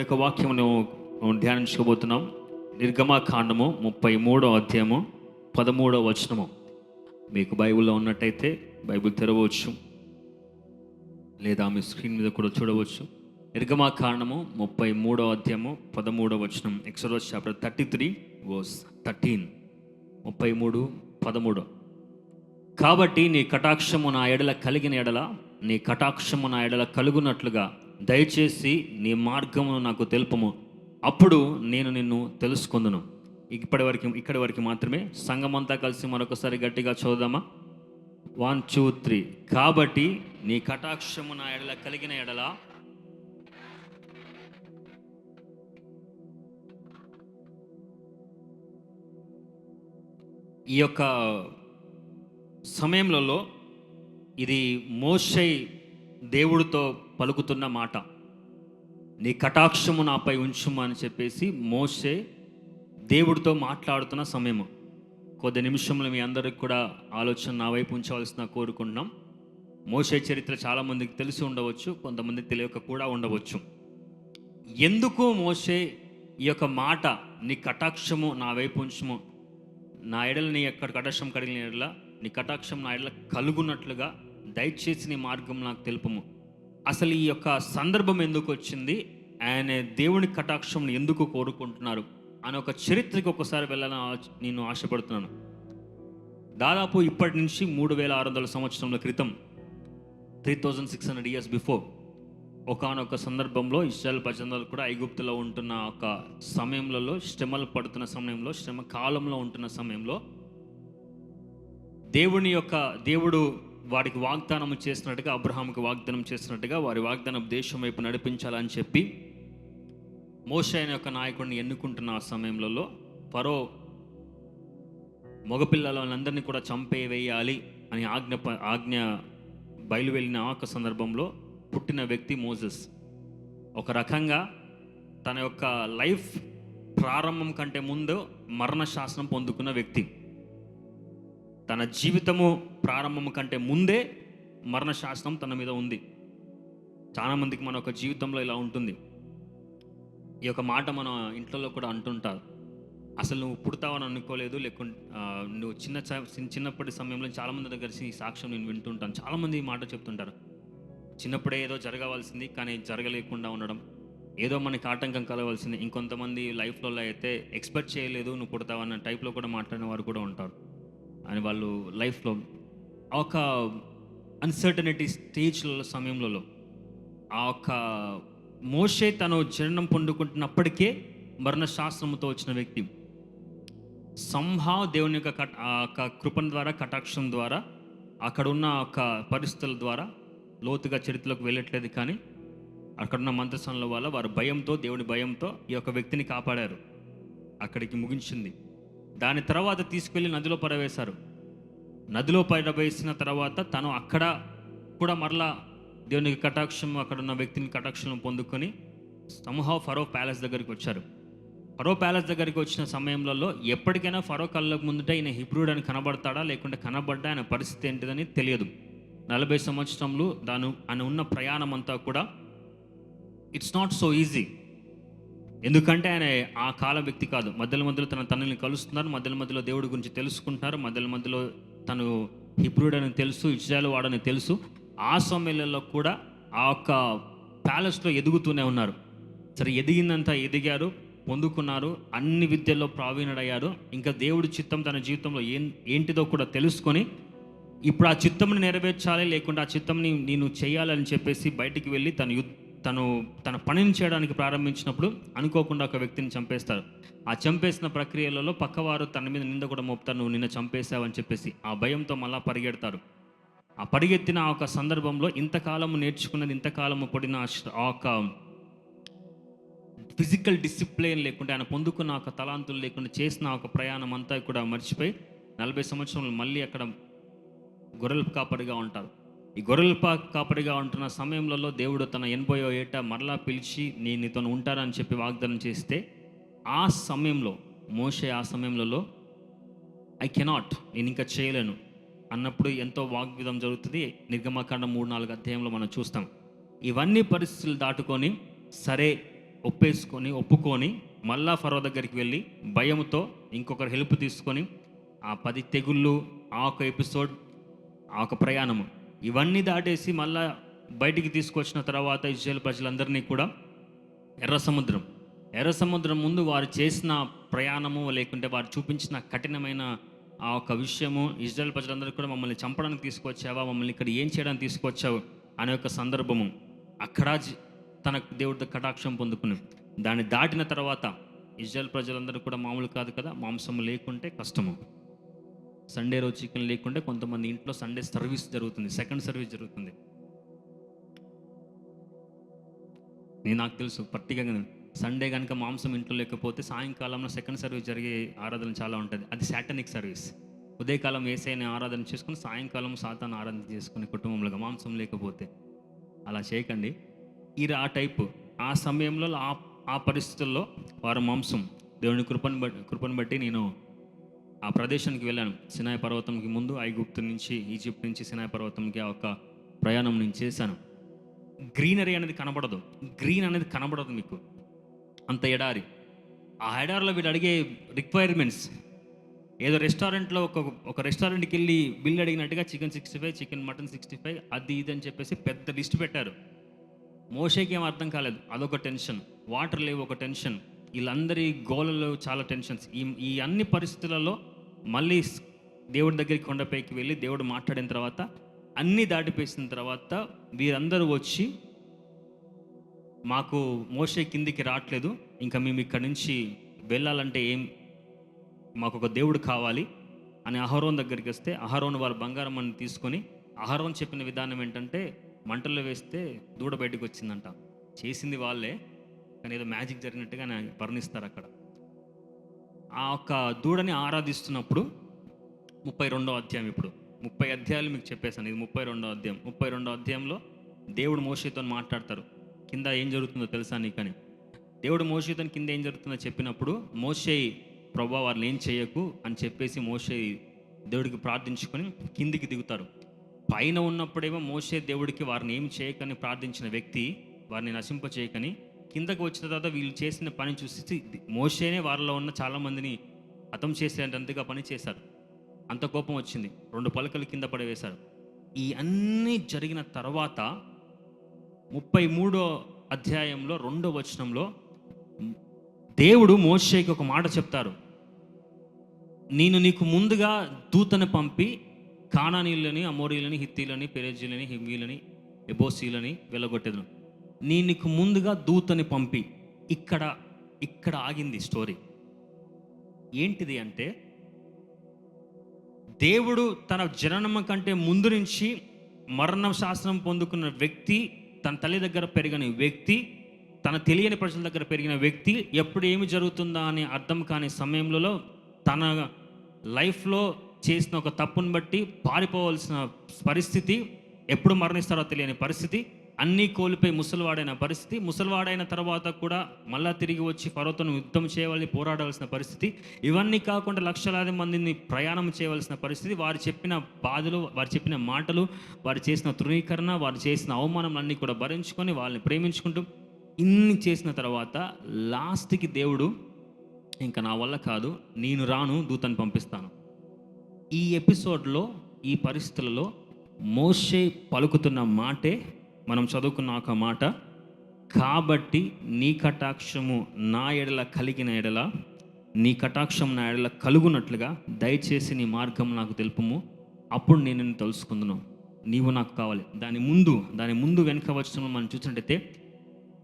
దేవుని యొక్క వాక్యమును ధ్యానించుకోబోతున్నాం. నిర్గమాకాండము 33వ అధ్యాయము 13వ వచనము. మీకు బైబిల్లో ఉన్నట్టయితే బైబిల్ తెరవచ్చు, లేదా మీ స్క్రీన్ మీద కూడా చూడవచ్చు. నిర్గమాకాండము 33వ అధ్యాయము 13వ వచనం. Exodus chapter 33 verse 13. 33:13. కాబట్టి నీ కటాక్షము నా ఎడల కలిగిన ఎడల, నీ కటాక్షము నా ఎడల కలుగునట్లుగా దయచేసి నీ మార్గమును నాకు తెలుపము, అప్పుడు నేను నిన్ను తెలుసుకొందును. ఇక్కడి వరకు మాత్రమే. సంఘమంతా కలిసి మరొకసారి గట్టిగా చదువుదామా? 1 2 3. కాబట్టి నీ కటాక్షము నా ఎడల కలిగిన ఎడల, ఈ యొక్క సమయంలో ఇది మోషే దేవుడితో పలుకుతున్న మాట. నీ కటాక్షము నాపై ఉంచుము అని చెప్పేసి మోషే దేవుడితో మాట్లాడుతున్న సమయము. కొద్ది నిమిషంలో మీ అందరికి కూడా ఆలోచన నా వైపు ఉంచవలసిన కోరుకుంటున్నాం. మోషే చరిత్ర చాలామందికి తెలిసి ఉండవచ్చు, కొంతమంది తెలియక కూడా ఉండవచ్చు. ఎందుకు మోషే ఈ యొక్క మాట, నీ కటాక్షము నా వైపు ఉంచుము, నా ఎడల నీ ఎక్కడ కటాక్షం కలిగిన ఎడల, నీ కటాక్షం నా ఎడల కలుగునట్లుగా దయచేసి నీ మార్గం నాకు తెలుపము, అసలు ఈ యొక్క సందర్భం ఎందుకు వచ్చింది, ఆయన దేవుని కటాక్షం ఎందుకు కోరుకుంటున్నారు అని ఒక చరిత్రకి ఒకసారి వెళ్ళాలని నేను ఆశపడుతున్నాను. దాదాపు ఇప్పటి నుంచి 3600 సంవత్సరాల క్రితం, 3600 years బిఫోర్, ఒకానొక సందర్భంలో ఇశ్రాయేల్ ప్రజలు కూడా ఐగుప్తులో ఉంటున్న ఒక సమయంలో, శ్రమలు పడుతున్న సమయంలో, శ్రమ కాలంలో ఉంటున్న సమయంలో దేవుడు వారికి వాగ్దానం చేసినట్టుగా, అబ్రహాముకి వాగ్దానం చేసినట్టుగా వారి వాగ్దానం దేశం వైపు నడిపించాలని చెప్పి మోషే అనే ఒక నాయకుడిని ఎన్నుకుంటున్న ఆ సమయంలో ఫరో మగపిల్లలందరినీ కూడా చంపేవేయాలి అని ఆజ్ఞ బయలువెళ్ళిన ఆ సందర్భంలో పుట్టిన వ్యక్తి మోసెస్. ఒక రకంగా తన యొక్క లైఫ్ ప్రారంభం కంటే ముందు మరణ శాసనం పొందుకున్న వ్యక్తి. తన జీవితము ప్రారంభం కంటే ముందే మరణ శాసనం తన మీద ఉంది. చాలామందికి మన ఒక జీవితంలో ఇలా ఉంటుంది. ఈ యొక్క మాట మన ఇంట్లో కూడా అంటుంటారు, అసలు నువ్వు పుడతావని అనుకోలేదు, లేకుంటే నువ్వు చిన్నప్పటి సమయంలో చాలామంది దగ్గర ఈ సాక్ష్యం నేను వింటుంటాను. చాలామంది ఈ మాట చెప్తుంటారు, చిన్నప్పుడే ఏదో జరగవలసింది కానీ జరగలేకుండా ఉండడం, ఏదో మనకి ఆటంకం కలగవలసింది. ఇంకొంతమంది లైఫ్లో అయితే ఎక్స్పెక్ట్ చేయలేదు నువ్వు పుడతావన్న టైప్లో కూడా మాట్లాడిన వారు కూడా ఉంటారు. అని వాళ్ళు లైఫ్లో ఒక అన్సర్టనిటీ స్టేజ్ల సమయంలో ఆ యొక్క మోషే తను జననం పొందుకుంటున్నప్పటికే మరణ శాస్త్రముతో వచ్చిన వ్యక్తి. సంహావ్ దేవుని యొక్క కృపణ ద్వారా, కటాక్షం ద్వారా, అక్కడ ఉన్న ఒక పరిస్థితుల ద్వారా లోతుగా చరిత్రలోకి వెళ్ళట్లేదు, కానీ అక్కడున్న మంత్రస్థానంలో వల్ల వారు భయంతో, దేవుని భయంతో ఈ యొక్క వ్యక్తిని కాపాడారు. అక్కడికి ముగించింది. దాని తర్వాత తీసుకెళ్ళి నదిలో పడవేశారు. నదిలో పడవేసిన తర్వాత తను అక్కడ కూడా మరలా దేవునికి కటాక్షం, అక్కడ ఉన్న వ్యక్తిని కటాక్షం పొందుకొని ఫరో ప్యాలెస్ దగ్గరికి వచ్చారు. ఫరో ప్యాలెస్ దగ్గరికి వచ్చిన సమయంలో ఎప్పటికైనా ఫరో కళ్ళకు ముందుట ఈయన హిబ్రూడ్ అని కనబడతాడా, లేకుంటే కనబడ్డా ఆయన పరిస్థితి ఏంటిదని తెలియదు. 40 సంవత్సరంలో ఆయన ఉన్న ప్రయాణం అంతా కూడా ఇట్స్ నాట్ సో ఈజీ. ఎందుకంటే ఆయన ఆ కాల వ్యక్తి కాదు. మధ్యలో తన తండ్రిని కలుస్తున్నారు, మధ్యలో దేవుడి గురించి తెలుసుకుంటున్నారు, మధ్యలో తను హిబ్రూడ్ అని తెలుసు, ఇజ్రాయేల్ వాడని తెలుసు. ఆ సమయంలో కూడా ఆ యొక్క ప్యాలెస్లో ఎదుగుతూనే ఉన్నారు. సరే, ఎదిగారు, పొందుకున్నారు, అన్ని విద్యల్లో ప్రావీణుడయ్యారు. ఇంకా దేవుడి చిత్తం తన జీవితంలో ఏంటిదో కూడా తెలుసుకొని ఇప్పుడు ఆ చిత్తంని నెరవేర్చాలి, లేకుంటే ఆ చిత్తంని నేను చేయాలని చెప్పేసి బయటికి వెళ్ళి తన పనిని చేయడానికి ప్రారంభించినప్పుడు అనుకోకుండా ఒక వ్యక్తిని చంపేస్తారు. ఆ చంపేసిన ప్రక్రియలలో పక్కవారు తన మీద నింద కూడా మోపుతారు, నువ్వు నిన్న చంపేశావని చెప్పేసి. ఆ భయంతో మళ్ళా పరిగెడతారు. ఆ పరిగెత్తిన ఆ ఒక సందర్భంలో ఇంతకాలము నేర్చుకున్నది, ఇంతకాలము పడిన ఆ ఒక ఫిజికల్ డిసిప్లిన్ లేకుంటే, ఆయన పొందుకున్న ఒక తలాంతులు లేకుండా చేసిన ఒక ప్రయాణం అంతా కూడా మర్చిపోయి 40 సంవత్సరాలు మళ్ళీ అక్కడ గొర్రెల కాపరిగా ఉంటారు. ఈ గొర్రెల కాపరిగా ఉంటున్న సమయంలో దేవుడు తన 80వ ఏట మరలా పిలిచి నేను నీతో ఉంటానని చెప్పి వాగ్దానం చేస్తే, ఆ సమయంలో మోషే ఆ సమయంలో ఐ కెనాట్, నేను ఇంకా చేయలేను అన్నప్పుడు ఎంతో వాగ్విధం జరుగుతుంది. నిర్గమకాండం 3-4 అధ్యాయంలో మనం చూస్తాం. ఇవన్నీ పరిస్థితులు దాటుకొని సరే ఒప్పుకొని మళ్ళా ఫరో దగ్గరికి వెళ్ళి భయంతో ఇంకొకరు హెల్ప్ తీసుకొని ఆ 10 తెగుళ్ళు, ఆ ఒక ఎపిసోడ్, ఆ ఒక ప్రయాణము ఇవన్నీ దాటేసి మళ్ళా బయటికి తీసుకొచ్చిన తర్వాత ఇశ్రాయేలు ప్రజలందరినీ కూడా ఎర్ర సముద్రం ముందు వారు చేసిన ప్రయాణము, లేకుంటే వారు చూపించిన కఠినమైన ఆ ఒక విషయము, ఇశ్రాయేలు ప్రజలందరూ కూడా మమ్మల్ని చంపడానికి తీసుకొచ్చావా, మమ్మల్ని ఇక్కడ ఏం చేయడానికి తీసుకొచ్చావు అనే ఒక సందర్భము అక్కడ తన దేవుడి కటాక్షం పొందుకుని దాన్ని దాటిన తర్వాత ఇశ్రాయేలు ప్రజలందరూ కూడా మామూలు కాదు కదా, మాంసము లేకుంటే కష్టము. సండే రోజు చికెన్ లేకుంటే కొంతమంది ఇంట్లో సండే సర్వీస్ జరుగుతుంది, సెకండ్ సర్వీస్ జరుగుతుంది. నాకు తెలుసు పర్టికులర్గా సండే కనుక మాంసం ఇంట్లో లేకపోతే సాయంకాలంలో సెకండ్ సర్వీస్ జరిగే ఆరాధన చాలా ఉంటుంది. అది సాటనిక్ సర్వీస్. ఉదయకాలం యేసయ్యని ఆరాధన చేసుకుని సాయంకాలం సాతాను ఆరాధన చేసుకుని కుటుంబంలో మాంసం లేకపోతే అలా చేయకండి. ఆ టైపు ఆ సమయంలో ఆ పరిస్థితుల్లో వారు మాంసం దేవుని కృపను బట్టి నేను ఆ ప్రదేశానికి వెళ్ళాను. సినాయి పర్వతంకి ముందు ఐగుప్తు నుంచి, ఈజిప్ట్ నుంచి సినాయి పర్వతంకి ఆ ఒక ప్రయాణం నేను చేశాను. గ్రీనరీ అనేది కనబడదు మీకు, అంత ఎడారి. ఆ ఎడారిలో వీళ్ళు అడిగే రిక్వైర్మెంట్స్ ఏదో రెస్టారెంట్లో ఒక రెస్టారెంట్కి వెళ్ళి బిల్ అడిగినట్టుగా చికెన్ 65, చికెన్ మటన్ 65, అది ఇది అని చెప్పేసి పెద్ద లిస్ట్ పెట్టారు. మోషేకి ఏం అర్థం కాలేదు, అదొక టెన్షన్. వాటర్ లేవు, ఒక టెన్షన్. వీళ్ళందరి గోలలో చాలా టెన్షన్స్. ఈ అన్ని పరిస్థితులలో మళ్ళీ దేవుడి దగ్గరికి కొండపైకి వెళ్ళి దేవుడు మాట్లాడిన తర్వాత అన్నీ దాటిపేసిన తర్వాత వీరందరూ వచ్చి, మాకు మోషే కిందికి రావట్లేదు, ఇంకా మేము ఇక్కడి నుంచి వెళ్ళాలంటే మాకు ఒక దేవుడు కావాలి అని అహరోన్ దగ్గరికి వస్తే, అహరోన్ వారి బంగారం అని తీసుకొని, అహరోన్ చెప్పిన విధానం ఏంటంటే మంటల్లో వేస్తే దూడ బయటకు వచ్చిందంట. చేసింది వాళ్ళే, కానీ ఏదో మ్యాజిక్ జరిగినట్టుగా వర్ణిస్తారు అక్కడ. ఆ ఒక్క దూడని ఆరాధిస్తున్నప్పుడు 32వ అధ్యాయం, ఇప్పుడు 30 అధ్యాయాలు మీకు చెప్పేశాను, ఇది 32వ అధ్యాయం. 32వ అధ్యాయంలో దేవుడు మోషేతో మాట్లాడతారు. కింద ఏం జరుగుతుందో తెలుసా నీకని. దేవుడు మోషేతో కింద ఏం జరుగుతుందో చెప్పినప్పుడు మోషే, ప్రభువా వారిని ఏం చేయకు అని చెప్పేసి మోషే దేవుడికి ప్రార్థించుకొని కిందికి దిగుతారు. పైన ఉన్నప్పుడేమో మోషే దేవుడికి వారిని ఏం చేయకని ప్రార్థించిన వ్యక్తి, వారిని నశింప చేయకని, కిందకు వచ్చిన తర్వాత వీళ్ళు చేసిన పని చూసి మోషేనే వారిలో ఉన్న చాలామందిని హతం చేసేటంతగా పని చేశారు. అంత కోపం వచ్చింది, 2 పలకలు కింద పడవేశారు. ఈ అన్నీ జరిగిన తర్వాత 33వ అధ్యాయంలో 2వ వచనంలో దేవుడు మోషేకి ఒక మాట చెప్తారు. నేను నీకు ముందుగా దూతను పంపి కానానీయులని, అమోరీలని, హిత్తీలని, పెరెజీలని, హివ్వీలని, ఎబోసీలని వెళ్ళగొట్టేదను. నీకు ముందుగా దూతని పంపి, ఇక్కడ ఆగింది స్టోరీ. ఏంటిది అంటే, దేవుడు తన జననం కంటే ముందు నుంచి మరణ శాస్త్రం పొందుకున్న వ్యక్తి, తన తల్లి దగ్గర పెరిగిన వ్యక్తి, తన తెలియని ప్రజల దగ్గర పెరిగిన వ్యక్తి, ఎప్పుడు ఏమి జరుగుతుందా అని అర్థం కాని సమయంలో తన లైఫ్లో చేసిన ఒక తప్పును బట్టి పారిపోవాల్సిన పరిస్థితి, ఎప్పుడు మరణిస్తారో తెలియని పరిస్థితి, అన్నీ కోల్పోయి ముసలివాడైన తర్వాత కూడా మళ్ళా తిరిగి వచ్చి ఫరోతో యుద్ధం చేయవలసి, పోరాడవలసిన పరిస్థితి, ఇవన్నీ కాకుండా లక్షలాది మందిని ప్రయాణం చేయవలసిన పరిస్థితి, వారు చెప్పిన బాధలు, వారు చెప్పిన మాటలు, వారు చేసిన తృణీకరణ, వారు చేసిన అవమానాలన్నీ కూడా భరించుకొని వాళ్ళని ప్రేమించుకుంటూ ఇన్ని చేసిన తర్వాత లాస్ట్కి దేవుడు, ఇంకా నా వల్ల కాదు, నేను రాను, దూతను పంపిస్తాను. ఈ ఎపిసోడ్లో, ఈ పరిస్థితులలో మోషే పలుకుతున్న మాటే మనం చదువుకున్న ఒక మాట. కాబట్టి నీ కటాక్షము నా ఎడల కలిగిన ఎడల, నీ కటాక్షం నా ఎడల కలుగునట్లుగా దయచేసి నీ మార్గం నాకు తెలుపుము, అప్పుడు నేను నిన్ను తెలుసుకుందును, నీవు నాకు కావాలి. దాని ముందు వెనుక వచనంలో మనం చూసినట్టయితే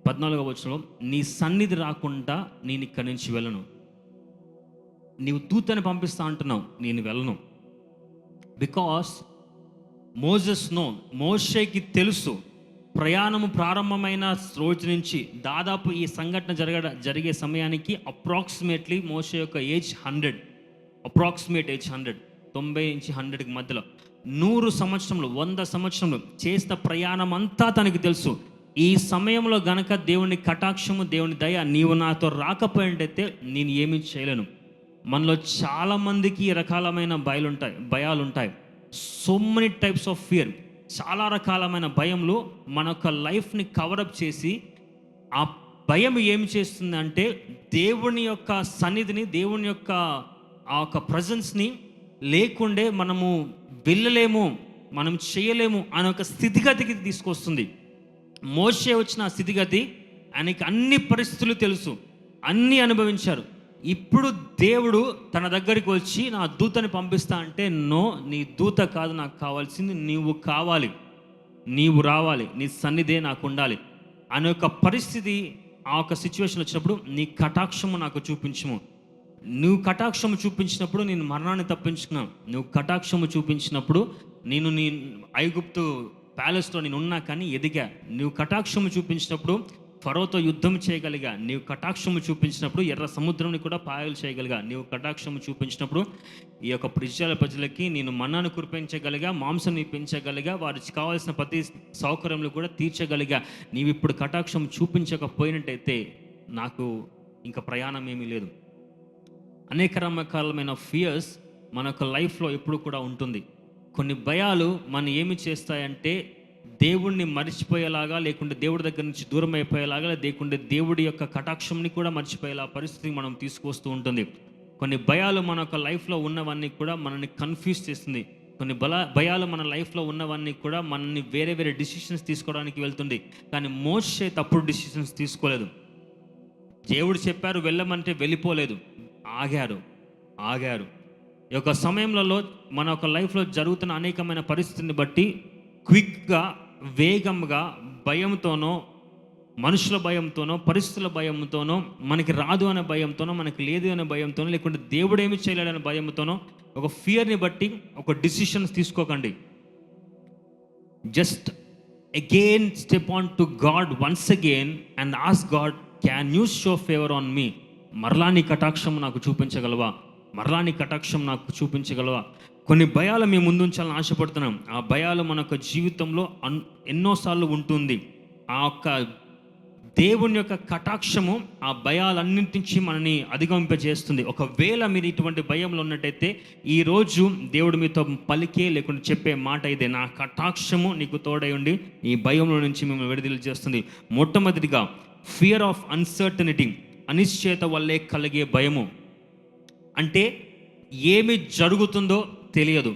14వ వచనంలో, నీ సన్నిధి రాకుండా నేను ఇక్కడి నుంచి వెళ్ళను. నీవు దూతని పంపిస్తా అంటున్నావు, నేను వెళ్ళను. బికాస్ మోషేకి తెలుసు, ప్రయాణము ప్రారంభమైన రోజు నుంచి దాదాపు ఈ సంఘటన జరిగే సమయానికి అప్రాక్సిమేట్లీ మోషే యొక్క ఏజ్ 100, అప్రాక్సిమేట్ ఏజ్ 100, 90 నుంచి 100కి మధ్యలో, 100 సంవత్సరంలో, 100 సంవత్సరంలో చేసిన ప్రయాణం అంతా తనకి తెలుసు. ఈ సమయంలో గనక దేవుని కటాక్షము, దేవుని దయ నీవు నాతో రాకపోయిందైతే నేను ఏమీ చేయలేను. మనలో చాలామందికి రకాలమైన భయాలు ఉంటాయి. So many types of fear, చాలా రకాలమైన భయములు మన యొక్క లైఫ్ని కవరప్ చేసి ఆ భయం ఏం చేస్తుందంటే దేవుని యొక్క సన్నిధిని, దేవుని యొక్క ఆ యొక్క ప్రజెన్స్ని లేకుండే మనము వెళ్ళలేము, మనం చేయలేము అనే ఒక స్థితిగతికి తీసుకొస్తుంది. మోషే వచ్చిన ఆ స్థితిగతి, ఆయనకి అన్ని పరిస్థితులు తెలుసు, అన్నీ అనుభవించారు. ఇప్పుడు దేవుడు తన దగ్గరికి వచ్చి నా దూతని పంపిస్తా అంటే, నో, నీ దూత కాదు నాకు కావాల్సింది, నీవు కావాలి, నీవు రావాలి, నీ సన్నిధే నాకు ఉండాలి అనే ఒక పరిస్థితి, ఆ ఒక సిచ్యువేషన్ వచ్చినప్పుడు నీ కటాక్షము నాకు చూపించము. నువ్వు కటాక్షము చూపించినప్పుడు నేను మరణాన్ని తప్పించుకున్నాను. నువ్వు కటాక్షము చూపించినప్పుడు నేను నీ ఐగుప్తు ప్యాలెస్లో నేను ఉన్నా కానీ ఎదిగా. నువ్వు కటాక్షము చూపించినప్పుడు ఫరోతో యుద్ధం చేయగలిగా. నీవు కటాక్షము చూపించినప్పుడు ఎర్ర సముద్రంని కూడా పాయలు చేయగలిగా. నీవు కటాక్షము చూపించినప్పుడు ఈ యొక్క ప్రజలకి నేను మన్నాను కురిపించగలిగా, మాంసం పెంచగలిగా, వారికి కావాల్సిన ప్రతి సౌకర్యములు కూడా తీర్చగలిగా. నీవు ఇప్పుడు కటాక్షం చూపించకపోయినట్టయితే నాకు ఇంకా ప్రయాణం ఏమీ లేదు. అనేక రకాలమైన ఫియర్స్ మన యొక్క లైఫ్లో ఎప్పుడు కూడా ఉంటుంది. కొన్ని భయాలు మనం ఏమి చేస్తాయంటే దేవుణ్ణి మర్చిపోయేలాగా, లేకుంటే దేవుడి దగ్గర నుంచి దూరం అయిపోయేలాగా, లేకుంటే దేవుడి యొక్క కటాక్షంని కూడా మర్చిపోయేలా పరిస్థితికి మనం తీసుకొస్తూ ఉంటుంది. కొన్ని భయాలు మన యొక్క లైఫ్లో ఉన్నవన్నీ కూడా మనల్ని కన్ఫ్యూజ్ చేస్తుంది. కొన్ని భయాలు మన లైఫ్లో ఉన్నవన్నీ కూడా మనల్ని వేరే వేరే డిసిషన్స్ తీసుకోవడానికి వెళ్తుంది. కానీ మోషే తప్పుడు డిసిషన్స్ తీసుకోలేదు. దేవుడు చెప్పారు వెళ్ళమంటే వెళ్ళిపోలేదు, ఆగారు. ఈ యొక్క సమయంలో మన యొక్క లైఫ్లో జరుగుతున్న అనేకమైన పరిస్థితిని బట్టి క్విక్గా, వేగంగా, భయంతోనో, మనుషుల భయంతోనో, పరిస్థితుల భయంతోనో, మనకి రాదు అనే భయంతోనో, మనకి లేదు అనే భయంతోనో, లేకుంటే దేవుడు ఏమి చేయలేడనే భయంతోనో, ఒక ఫియర్ని బట్టి ఒక డిసిషన్స్ తీసుకోకండి. Just again step on to God once again and ask God, can you show favour on me? మరలా నీ కటాక్షం నాకు చూపించగలవా? మరలా నీ కటాక్షం నాకు చూపించగలవా? కొన్ని భయాలు మేము ముందుంచాలని ఆశపడుతున్నాం. ఆ భయాలు మన యొక్క జీవితంలో ఎన్నోసార్లు ఉంటుంది. ఆ యొక్క దేవుని యొక్క కటాక్షము ఆ భయాలన్నింటి నుంచి మనని అధిగమింపజేస్తుంది. ఒకవేళ మీరు ఇటువంటి భయంలో ఉన్నట్టయితే ఈరోజు దేవుడు మీతో పలికే లేకుండా చెప్పే మాట ఇదే, నా కటాక్షము నీకు తోడై ఉండి ఈ భయంలో నుంచి మిమ్మల్ని విడుదల చేస్తుంది. మొట్టమొదటిగా ఫియర్ ఆఫ్ అన్సర్టనిటీ, అనిశ్చయత వల్లే కలిగే భయము. అంటే ఏమి జరుగుతుందో తెలియదు.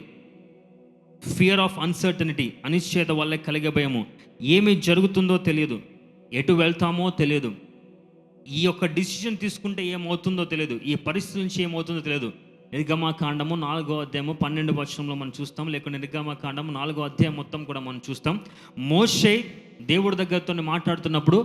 ఫియర్ ఆఫ్ అన్సర్టనిటీ, అనిశ్చయత వల్లే కలిగే భయము. ఏమి జరుగుతుందో తెలియదు, ఎటు వెళ్తామో తెలియదు, ఈ యొక్క డిసిషన్ తీసుకుంటే ఏమవుతుందో తెలియదు, ఈ పరిస్థితి నుంచి ఏమవుతుందో తెలియదు. నిర్గమకాండము 4వ అధ్యాయము 12వ వచనంలో మనం చూస్తాం, లేకుంటే నిర్గమకాండము 4వ అధ్యాయం మొత్తం కూడా మనం చూస్తాం. మోషే దేవుడి దగ్గరతో మాట్లాడుతున్నప్పుడు,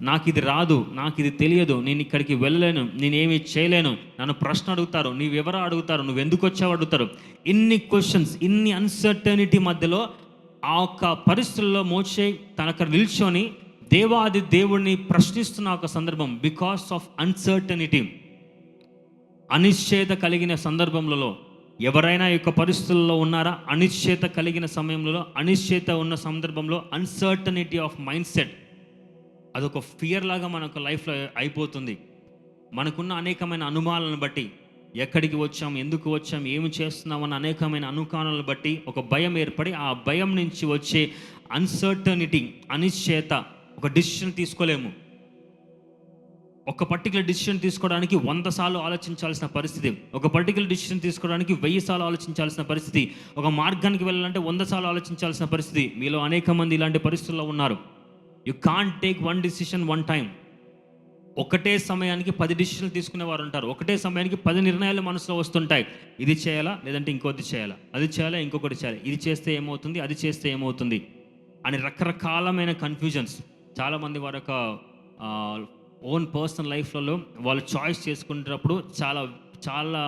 నాకు ఇది రాదు, నాకు ఇది తెలియదు, నేను ఇక్కడికి వెళ్ళలేను, నేనేమి చేయలేను, నన్ను ప్రశ్న అడుగుతారు, నీవెవరో అడుగుతారు, నువ్వు ఎందుకు వచ్చావు అడుగుతారు. ఇన్ని క్వశ్చన్స్, ఇన్ని అన్సర్టనిటీ మధ్యలో ఆ ఒక్క పరిస్థితుల్లో మోషే తనకు నిల్చొని దేవాది దేవుడిని ప్రశ్నిస్తున్న ఒక సందర్భం. బికాస్ ఆఫ్ అన్సర్టనిటీ, అనిశ్చయత కలిగిన సందర్భంలో ఎవరైనా యొక్క పరిస్థితుల్లో ఉన్నారా? అనిశ్చయత కలిగిన సమయంలో, అనిశ్చయత ఉన్న సందర్భంలో అన్సర్టనిటీ ఆఫ్ మైండ్ సెట్ అదొక ఫియర్ లాగా మనకు లైఫ్లో అయిపోతుంది. మనకున్న అనేకమైన అనుమానాలను బట్టి, ఎక్కడికి వచ్చాం, ఎందుకు వచ్చాం, ఏమి చేస్తున్నామన్న అనేకమైన అనుమానాలను బట్టి ఒక భయం ఏర్పడి, ఆ భయం నుంచి వచ్చే అన్సర్టనిటీ, అనిశ్చయత, ఒక డిసిషన్ తీసుకోలేము. ఒక పర్టికులర్ డిసిషన్ తీసుకోవడానికి 100 సార్లు ఆలోచించాల్సిన పరిస్థితి, ఒక పర్టికులర్ డిసిషన్ తీసుకోవడానికి 1000 సార్లు ఆలోచించాల్సిన పరిస్థితి, ఒక మార్గానికి వెళ్ళాలంటే 100 సార్లు ఆలోచించాల్సిన పరిస్థితి. మీలో అనేక మంది ఇలాంటి పరిస్థితుల్లో ఉన్నారు. You can't take 1 decision 1 time. ఒకటే సమయానికి 10 డిసిషన్లు తీసుకునే వారు ఉంటారు. ఒకటే సమయానికి 10 నిర్ణయాలు మనసులో వస్తుంటాయి. ఇది చేయాలా, లేదంటే ఇంకోటి చేయాలా, అది చేయాలా, ఇంకొకటి చేయాలి, ఇది చేస్తే ఏమవుతుంది, అది చేస్తే ఏమవుతుంది అని రకరకాలమైన కన్ఫ్యూజన్స్. చాలామంది వారి యొక్క ఓన్ పర్సనల్ లైఫ్లలో వాళ్ళు చాయిస్ చేసుకునేటప్పుడు చాలా చాలా